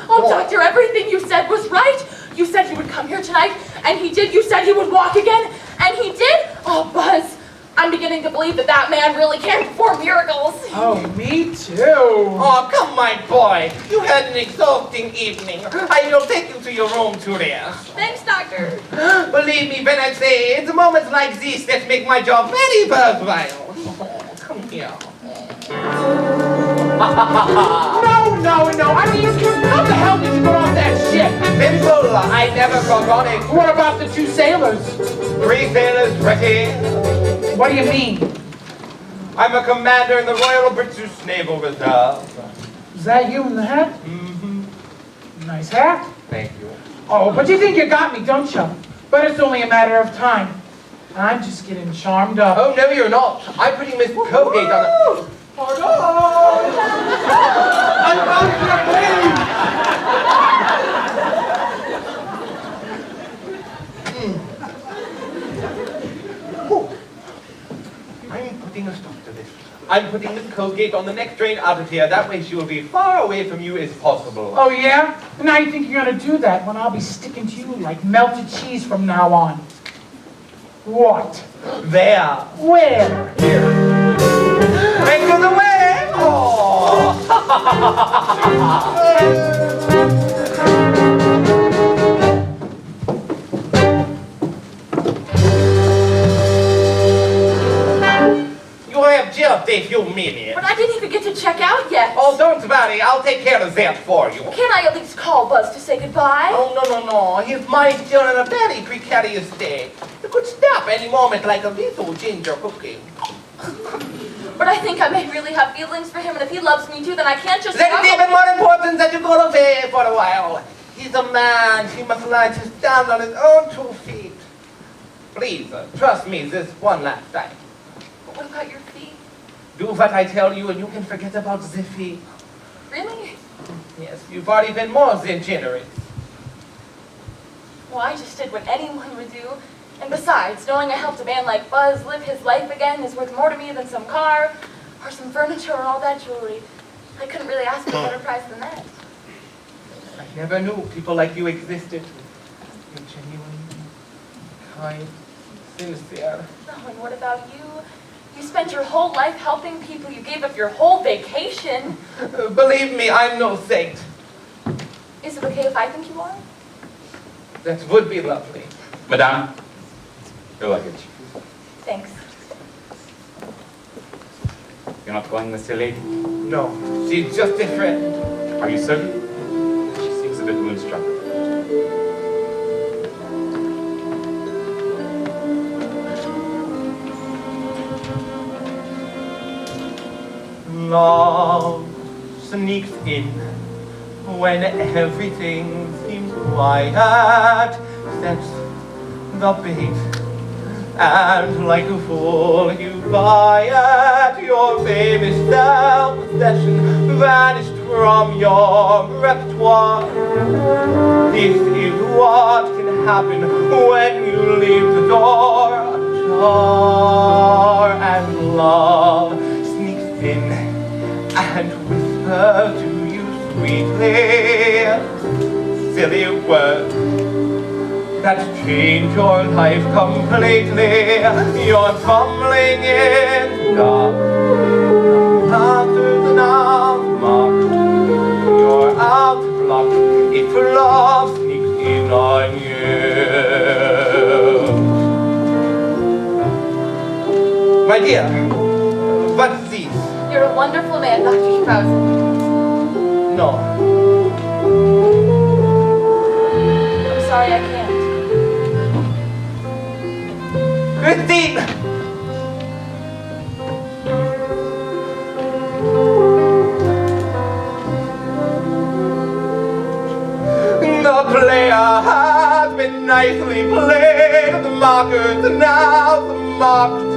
Oh, doctor, everything you said was right. You said he would come here tonight, and he did. You said he would walk again, and he did. Oh, Buzz, I'm beginning to believe that that man really can perform miracles. Oh, me too. Oh, come, my boy. You had an exhausting evening. I will take you to your room to rest. Thanks, doctor. Believe me when I say it's moments like this that make my job very worthwhile. Oh, come here. No. I mean, how the hell did you get off that ship? Simple, I never forgot it. What about the 2 sailors? 3 sailors, Ricky. What do you mean? I'm a commander in the Royal British Naval Reserve. Is that you in the hat? Mm-hmm. Nice hat. Thank you. Oh, but you think you got me, don't you? But it's only a matter of time. I'm just getting charmed up. Oh, no, you're not. I'm putting Miss Colgate on the... Pardon? I'm out of your I'm putting a stop to this. I'm putting Miss Colgate on the next train out of here. That way she will be far away from you as possible. Oh, yeah? And now you think you're going to do that when I'll be sticking to you like melted cheese from now on. What? There. Where? Here. Right to the way. Oh. You have just a few minutes. But I didn't even get to check out yet. Oh, don't worry. I'll take care of that for you. Can I at least call Buzz to say goodbye? Oh, no. His mind's still in a very precarious state. You could stop any moment like a little ginger cookie. But I think I may really have feelings for him, and if he loves me too, then I can't just... Then it's even more important that you go away for a while. He's a man. He must learn to stand on his own 2 feet. Please, trust me this one last time. But what about your feet? Do what I tell you and you can forget about the feet. Really? Yes, you've already been more than generous. Well, I just did what anyone would do. And besides, knowing I helped a man like Buzz live his life again is worth more to me than some car, or some furniture, or all that jewelry. I couldn't really ask for a better price than that. I never knew people like you existed. You're genuine, kind, sincere. Oh, and what about you? You spent your whole life helping people. You gave up your whole vacation. Believe me, I'm no saint. Is it okay if I think you are? That would be lovely. Madame, your luggage. Thanks. You're not calling this a lady? No, she's just a friend. Are you certain? She seems a bit moonstruck. Love sneaks in when everything seems quiet. Sets the bait, and like a fool you buy it. Your famous self-possession vanished from your repertoire. This is what can happen when you leave the door ajar, and love sneaks in and whispers to you sweetly silly words that change your life completely. You're tumbling in dark after the now marked. You're out of luck if love sneaks in on you. My dear, what's this? You're a wonderful man, Dr. Strauss. No. I'm sorry I can't. Christine! The player has been nicely played, the markers are now marked.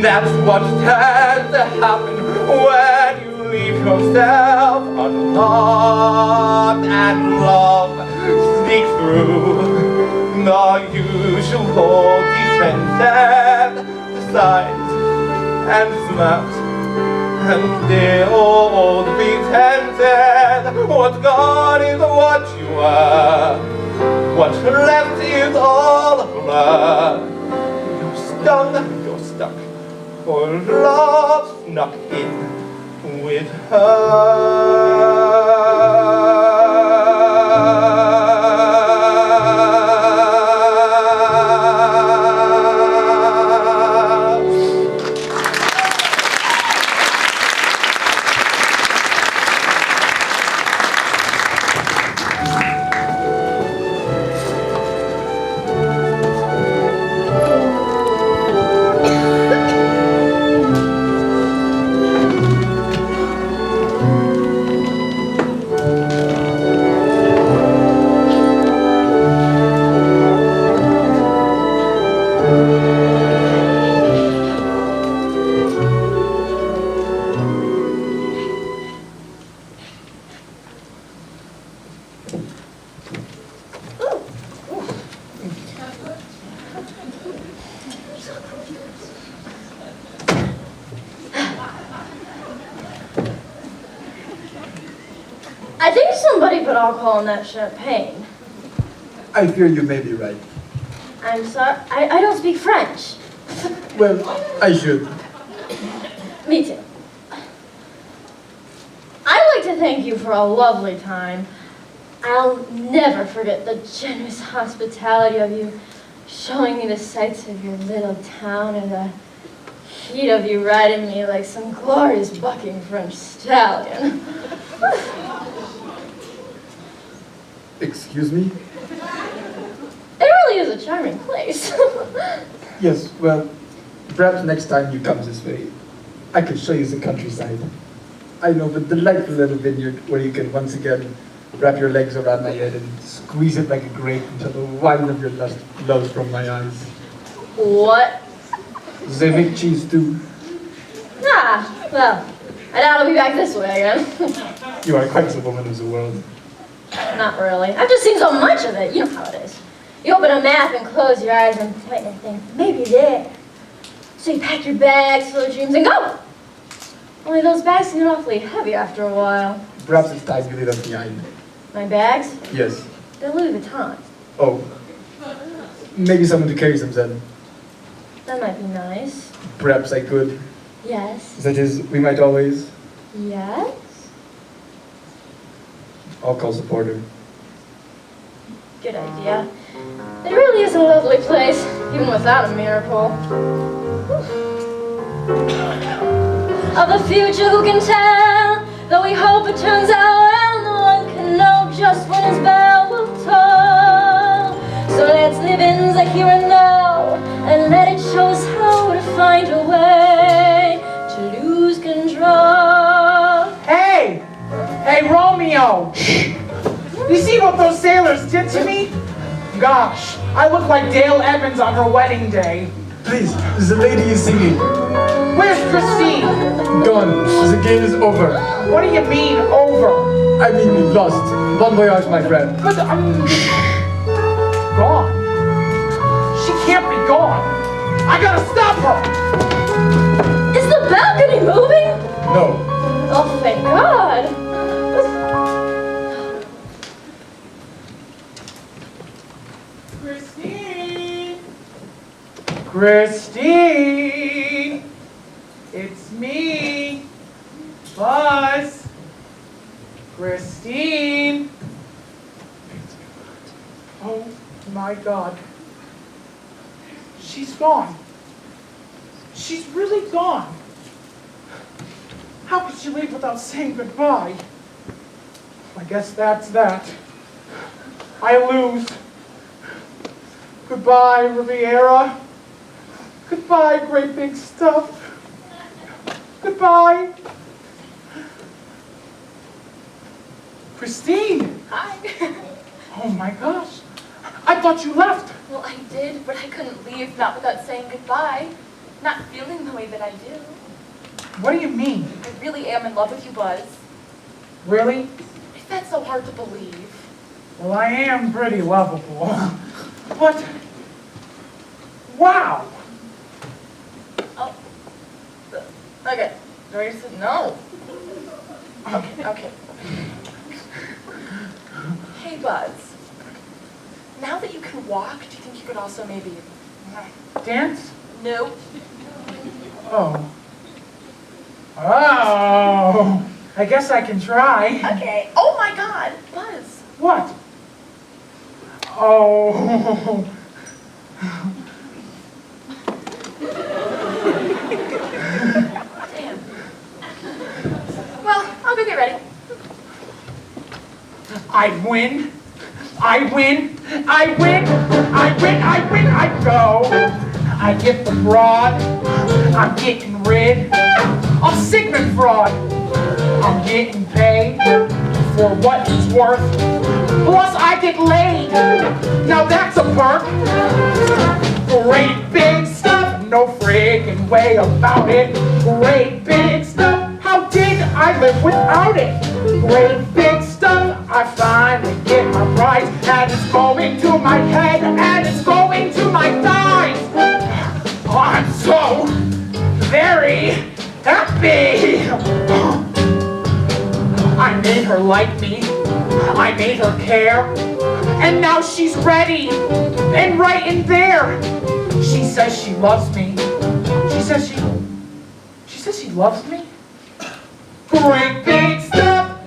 That's what tends to happen when you leave yourself unloved, and love sneaks through the usual defenses, decides and smirks, and the old pretenses. What's gone is what you are, what's left is all a blur. You're stung, you're stuck, for love snuck in with her. put alcohol in that champagne. I fear you may be right. I'm sorry, I don't speak French. Well, I should. Me too. I'd like to thank you for a lovely time. I'll never forget the generous hospitality of you showing me the sights of your little town and the heat of you riding me like some glorious bucking French stallion. Excuse me? It really is a charming place. Yes, well, perhaps next time you come this way, I can show you the countryside. I know the delightful little vineyard where you can once again wrap your legs around my head and squeeze it like a grape until the wine of your lust flows from my eyes. What? They make cheese too. Ah, well, I doubt I'll be back this way again. You are quite the woman of the world. Not really. I've just seen so much of it. You know how it is. You open a map and close your eyes and point and think, maybe there. So you pack your bags full of dreams and go! Only those bags get awfully heavy after a while. Perhaps it's time you leave them behind. My bags? Yes. They're Louis Vuitton. Oh. Maybe someone to carry them then. That might be nice. Perhaps I could. Yes. That is, we might always. Yes? I'll call the porter. Good idea. It really is a lovely place, even without a miracle. Of the future, who can tell? Though we hope it turns out well, no one can know just when his bell will toll. So let's live in the here and now, and let it show us how to find a way to lose control. Hey! Hey, Romeo! You see what those sailors did to me? Gosh, I look like Dale Evans on her wedding day. Please, the lady is singing. Where's Christine? Gone. The game is over. What do you mean, over? I mean, we lost. Bon voyage, my friend. But gone. She can't be gone. I gotta stop her. Is the balcony moving? No. Oh, thank God. Christine! Christine! It's me, Buzz. Christine! Oh my God. She's gone. She's really gone. How could she leave without saying goodbye? I guess that's that. I lose. Goodbye, Riviera. Goodbye, great big stuff. Goodbye. Christine! Hi. Oh my gosh. I thought you left. Well, I did, but I couldn't leave, not without saying goodbye. Not feeling the way that I do. What do you mean? I really am in love with you, Buzz. Really? If that's so hard to believe. Well, I am pretty lovable. But, wow. Oh. Okay. Dory said no. Okay. Hey, Buzz. Now that you can walk, do you think you could also maybe... Dance? No. Oh. Oh. I guess I can try. Okay. Oh my God, Buzz. What? Oh. Damn. Well, I'll go get ready. I win. I win. I win. I win. I win. I go. I get the broad. I'm getting rid of Sigmund Fraud. I'm getting paid for what it's worth. Plus, I get laid. Now that's a perk. Great big stuff. No friggin' way about it. Great big stuff. How did I live without it? Great big stuff. I finally get my prize, and it's going to my head, and it's going to my thighs. I'm so very happy. I made her like me. I made her care, and now she's ready, and right in there. She says she loves me. She says she loves me. Great big step.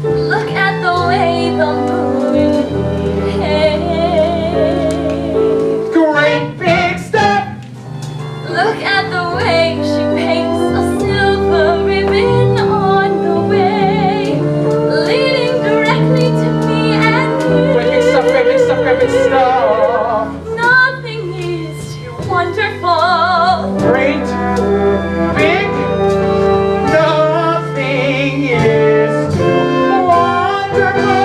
Look at the way the moon behaves. Great big step. Look at the way she paints a silver ribbon on the way, leading directly to me and you. Great big stuff, great big stuff, great big stuff. Nothing is too wonderful. Great big. Nothing is too wonderful.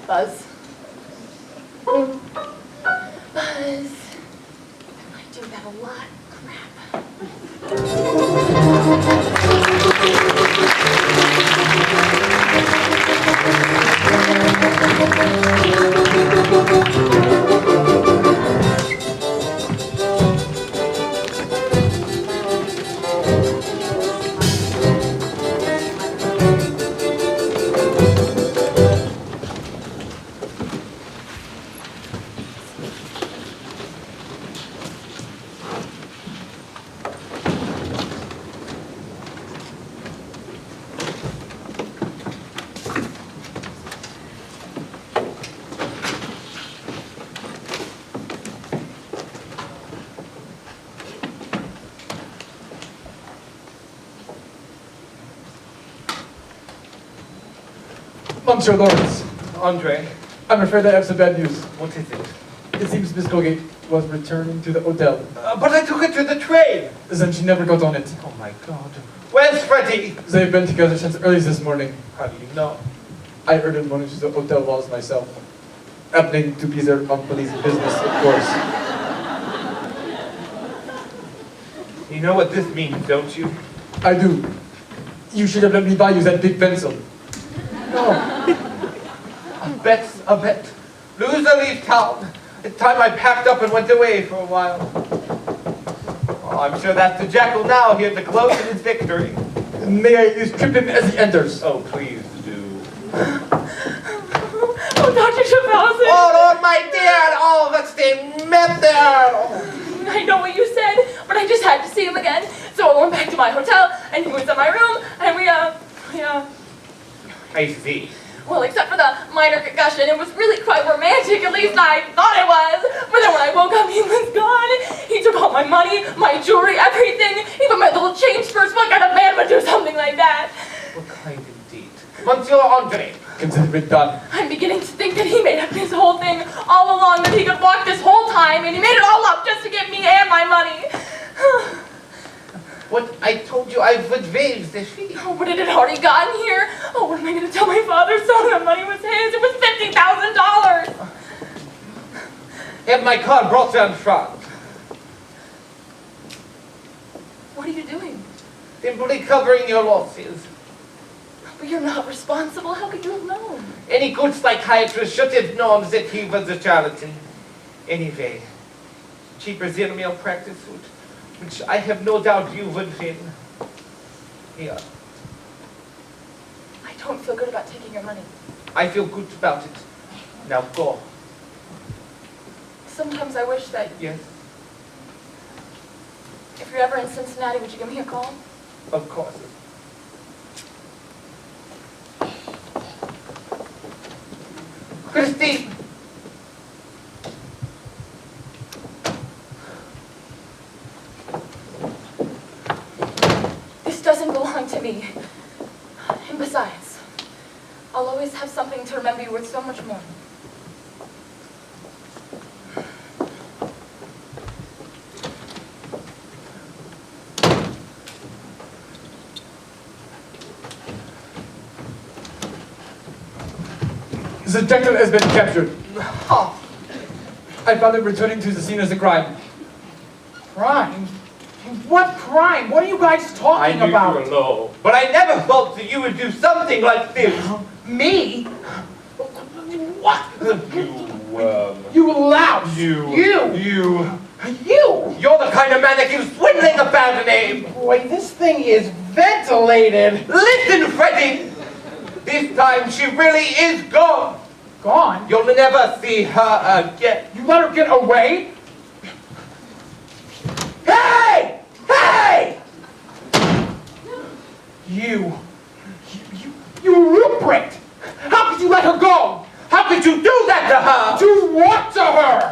Buzz. Buzz. I do that a lot. Crap. Monsieur Lawrence, Andre, I'm afraid I have some bad news. what is it? It seems Miss Colgate was returning to the hotel. But I took it to the train. Then she never got on it. Oh my God. Where's Freddie? They've been together since early this morning. How do you know? I heard him running through the hotel walls myself. Happening to be their police business, of course. You know what this means, don't you? I do. You should have let me buy you that big pencil. No. A bet. Lose or leave town. It's time I packed up and went away for a while. Oh, I'm sure that's the jackal now here to gloat in his victory. May I trip him as he enters? Oh, please do. Oh, Dr. Chavazzi! Oh, Lord, my dear! Oh, that's the method! I know what you said, but I just had to see him again. So I went back to my hotel, and he was in my room, and we I see. well, except for the minor concussion, it was really quite romantic, at least I thought it was. But then when I woke up, he was gone. He took all my money, my jewelry, everything, even my little change purse. What kind of man would do something like that? What kind indeed? Monsieur Andre. Consider it done. I'm beginning to think that he made up this whole thing all along, that he could walk this whole time, and he made it all up just to get me and my money. What I told you, I would waive the fee. Oh, but it had already gotten here. Oh, what am I going to tell my father? So the money was his. It was $50,000. Have my car brought down front. What are you doing? Simply covering your losses. But you're not responsible. How could you have known? Any good psychiatrist should have known that he was a charlatan. Anyway, cheaper than malpractice suit, which I have no doubt you would win. Here, I don't feel good about taking your money. I feel good about it. Now go. Sometimes I wish that Yes, if you're ever in Cincinnati, would you give me a call? of course. Christine! This doesn't belong to me. And besides, I'll always have something to remember you with so much more. The jackal has been captured. Oh, I found him returning to the scene of the crime. Crime? What crime? What are you guys I talking knew you about? were low, but I never thought that you would do something like this. Me? What? You You louse. You. You. You. You. You're the kind of man that keeps swindling about an aim. Boy, this thing is ventilated. Listen, Freddie. This time she really is gone. Gone? You'll never see her again. You let her get away? Hey! Hey! You rubric! How could you let her go? How could you do that to her? Do what to her?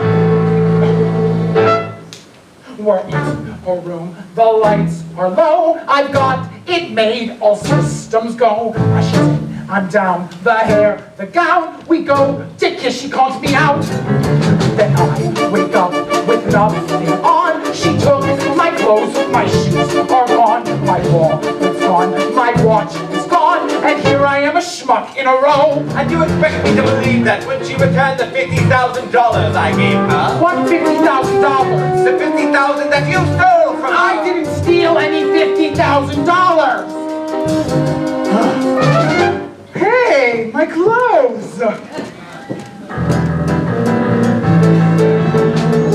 We're in her room, the lights are low. I've got it made, all systems go. She's in, I'm down, the hair, the gown. We go to kiss, she calls me out. Then I wake up with nothing on. She took my clothes, my shoes are gone. My wallet's gone, my watch is gone. And here I am, a schmuck in a row. And you expect me to believe that when she returned the $50,000 I gave her? What, $50,000? The $50,000 that you stole from her? I didn't steal any $50,000! Hey, my clothes!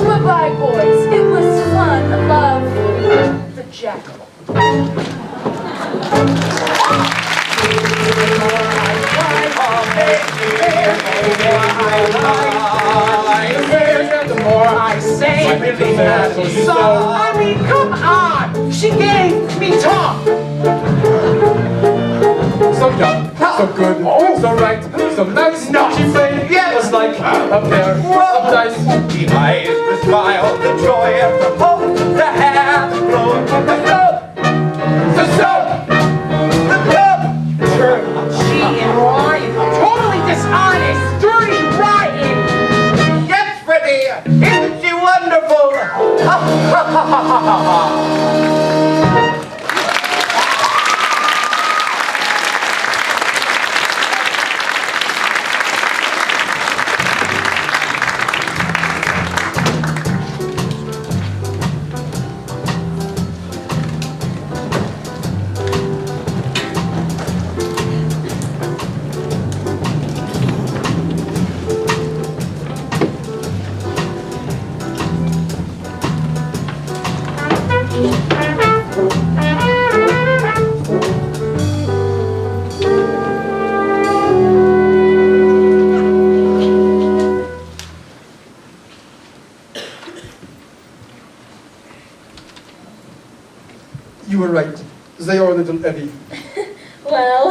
Goodbye, boys. It was fun. Love, the jackal. The more I say, so I mean, come on! She gave me talk! So young, so good, so right, so nice. No. She played, was like a pair of dice. The eyes, the smile, the joy, and the hope, the hair, the glow, the soap, the soap, the soap. Cheating, lying, totally dishonest, dirty, rotten! Yes, Freddie, isn't she wonderful? You were right. They are a little heavy. Well,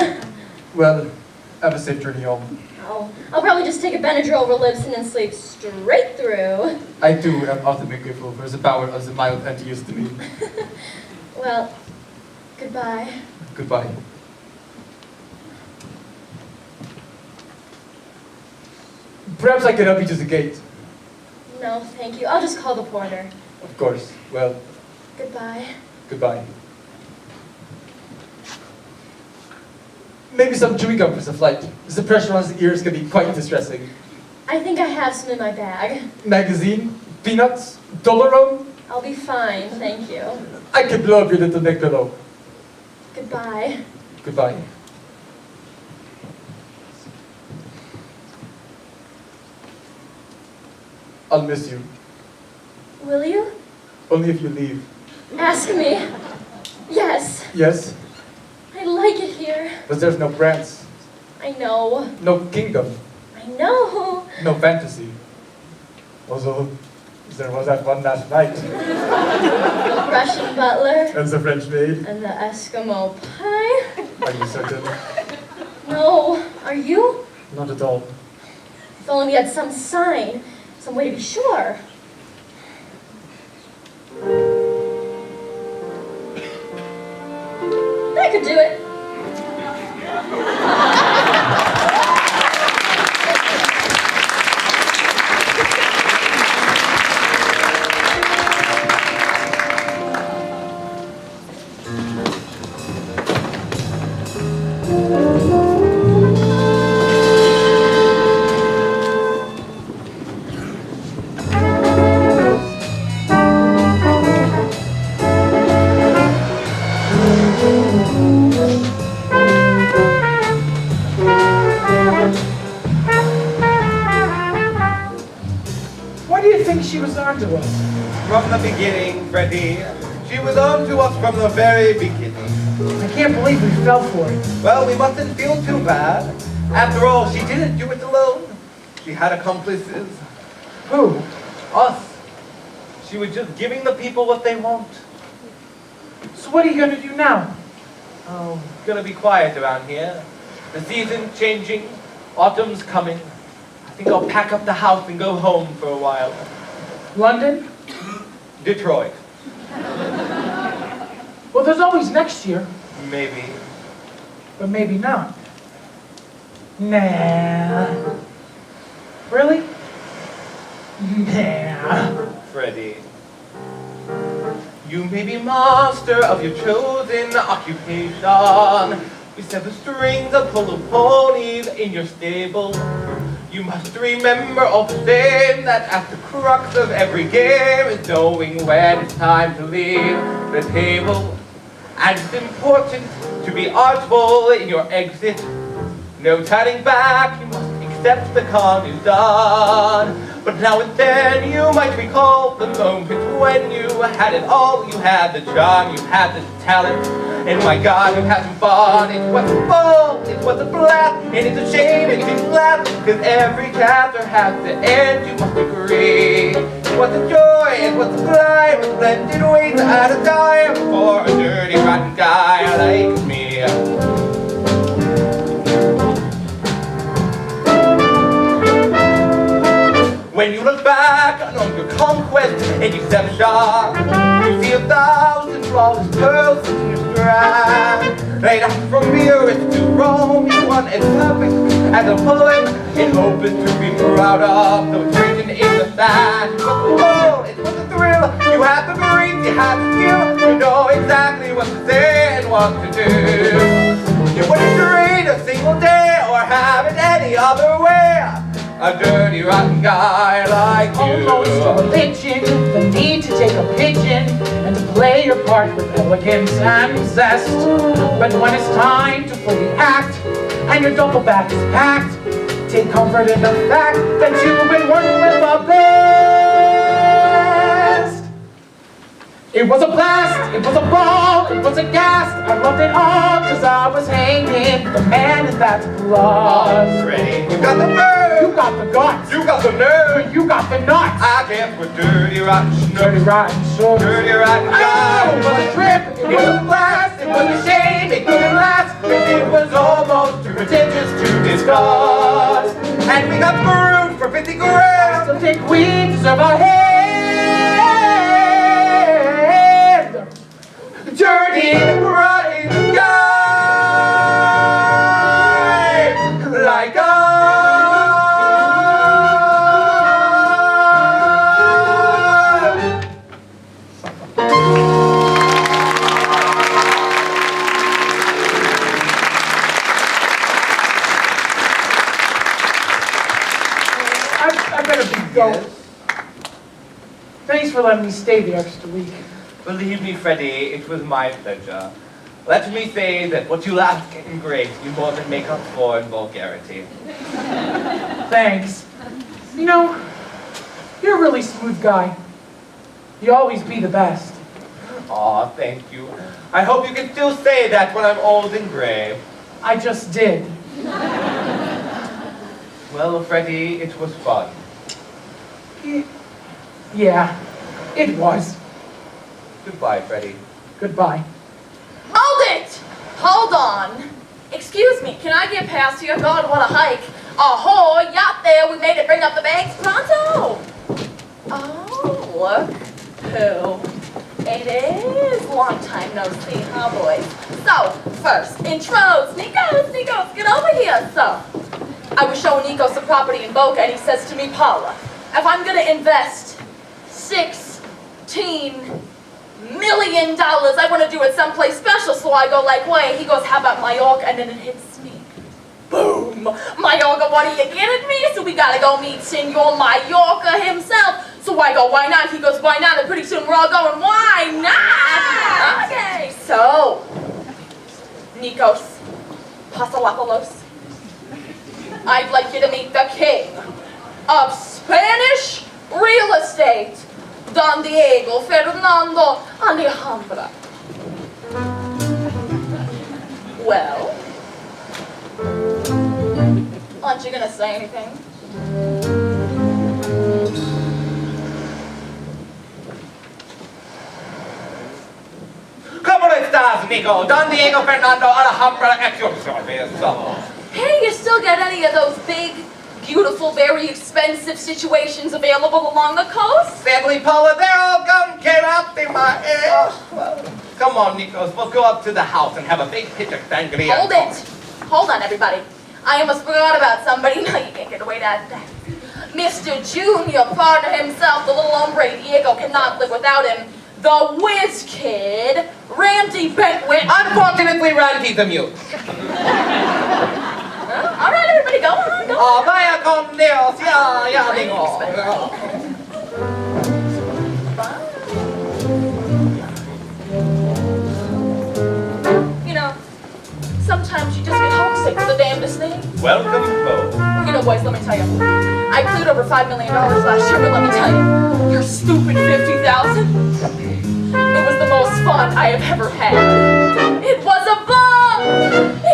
have a safe journey home. I'll probably just take a Benadryl Relipsin and sleep straight through. I too am often grateful for the power of the mild antihistamine. Well, goodbye. Goodbye. Perhaps I can help you to the gate. No, thank you. I'll just call the porter. Of course. Well, Goodbye. goodbye. Maybe some chewing gum for the flight. The pressure on the ears can be quite distressing. I think I have some in my bag. Magazine? Peanuts? Dollarone? I'll be fine, thank you. I can blow up your little neck pillow. Goodbye. Goodbye. I'll miss you. Will you? Only if you leave. Ask me. Yes. Yes? I like it here. But there's no France. I know. No kingdom. I know. No fantasy. Although, there was that one last night. The Russian butler. And the French maid. And the Eskimo pie. Are you certain? No. Are you? Not at all. If only we had some sign. Some way to be sure. I could do it. Why do you think she was onto us? from the beginning, Freddie. She was on to us from the very beginning. I can't believe we fell for it. Well, we mustn't feel too bad. After all, she didn't do it alone. She had accomplices. Who? Us. She was just giving the people what they want. So what are you gonna do now? Oh, gonna be quiet around here. The season's changing. Autumn's coming. I think I'll pack up the house and go home for a while. London? Detroit. Well, there's always next year, Maybe. but maybe not. Nah. Really? Nah. Freddie. You may be master of your chosen occupation. We set the strings and pull the ponies in your stable. You must remember all the same that at the crux of every game is knowing when it's time to leave the table. And it's important to be artful in your exit. No turning back, you must accept the con is done. But now and then you might recall the moment when you had it all. You had the charm, you had the talent, and my God, you had some fun. It was a ball, it was a blast, and it's a shame it didn't last, cause every chapter has to end, you must agree. It was a joy, it was a climb, a splendid way to add a dime for a dirty, rotten guy like me. When you look back on your conquest and you step sharp, you see 1,000 flawless pearls in your stride. Right up from Paris to Rome, you won as perfect as a poem, and hope is to be proud of, though it's written in the sand. It was the world, it was a thrill, you had the brains, you had the skill, you know exactly what to say and what to do. You wouldn't trade a single day or have it any other way. A dirty, rotten guy like you. Almost a religion, the need to take a pigeon and to play your part with elegance and zest. But when it's time to fully act and your double back is packed, take comfort in the fact that you've been working with the best. It was a blast, it was a ball, it was a gas. I loved it all cause I was hanging with the man in that blood. Freddie, you got the nerve. You got the guts. You got the nerve. You got the nuts. I guess we're dirty, rotten Dirty, schnook. rotten, short. Dirty, rotten Oh, it guy. was a trip. It was a blast. It was a shame. It couldn't last. It was almost too pretentious to discuss. And we got screwed for 50 grand. So think we deserve a hand. Dirty, rotten guy. Like us. I better go. Thanks for letting me stay the extra week. Believe me, Freddie, it was my pleasure. Let me say that what you lack in grace, you more than make up for in vulgarity. Thanks. You know, you're a really smooth guy. You always be the best. Aw, thank you. I hope you can still say that when I'm old and gray. I just did. Well, Freddie, it was fun. Yeah, it was. Goodbye, Freddie. Goodbye. Hold it! Hold on. Excuse me, can I get past here? God, what a hike. Ahoy, yacht there, we made it, bring up the bags pronto. Oh, look who it is. Long time no see, huh, boys? So, first, intros. Nikos, get over here. So, I was showing Nico some property in Boca, and he says to me, Paula, if I'm gonna invest $16 million, I want to do it someplace special. So I go like, wait. He goes, how about Mallorca? And then it hits me. Boom. Mallorca, what are you kidding me? So we gotta go meet Senor Mallorca himself. So I go, why not? He goes, why not? And pretty soon we're all going, why not? Okay. So, Nikos Pasalopoulos, I'd like you to meet the king of Spanish real estate, Don Diego, Fernando, Alejandra. Well, aren't you gonna say anything? ¿Cómo estás, Nico? Don Diego Fernando Alhambra at your service. Hey, you still got any of those big, beautiful, very expensive situations available along the coast? Family Paula, they're all gone. Get up in my air. Come on, Nikos. We'll go up to the house and have a big pitch of sangria. Hold it! Hold on, everybody. I almost forgot about somebody. No, you can't get away that fast. Mr. Junior partner himself, the little hombre Diego, cannot live without him. The whiz kid, Randy Bentwit. Unfortunately, Randy the mute. All right, everybody, go on, go on. Oh, vaya con Dios. Ya, Nico. You know, sometimes you just get homesick for the damnedest thing. Welcome home. You know, boys, let me tell you. I cleared over $5 million last year, but let me tell you, your stupid 50,000. It was the most fun I have ever had. It was a ball!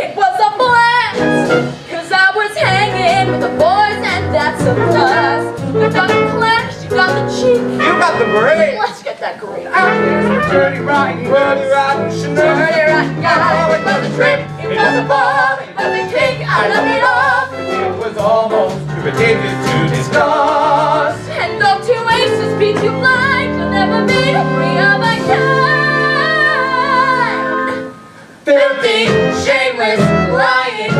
It was a blast! Cause I was hanging with the boys and that's a plus. You got the class, you got the cheek. You got the brain. Let's get that grade. Dirty rotten, dirty rotten, Dirty rotten guy, it was a trip, it was a ball, it was a kick, I love it all. It was almost ridiculous to discuss. And though two aces beat you blind, you'll never meet a free of a kind. Filthy, Shameless, lying,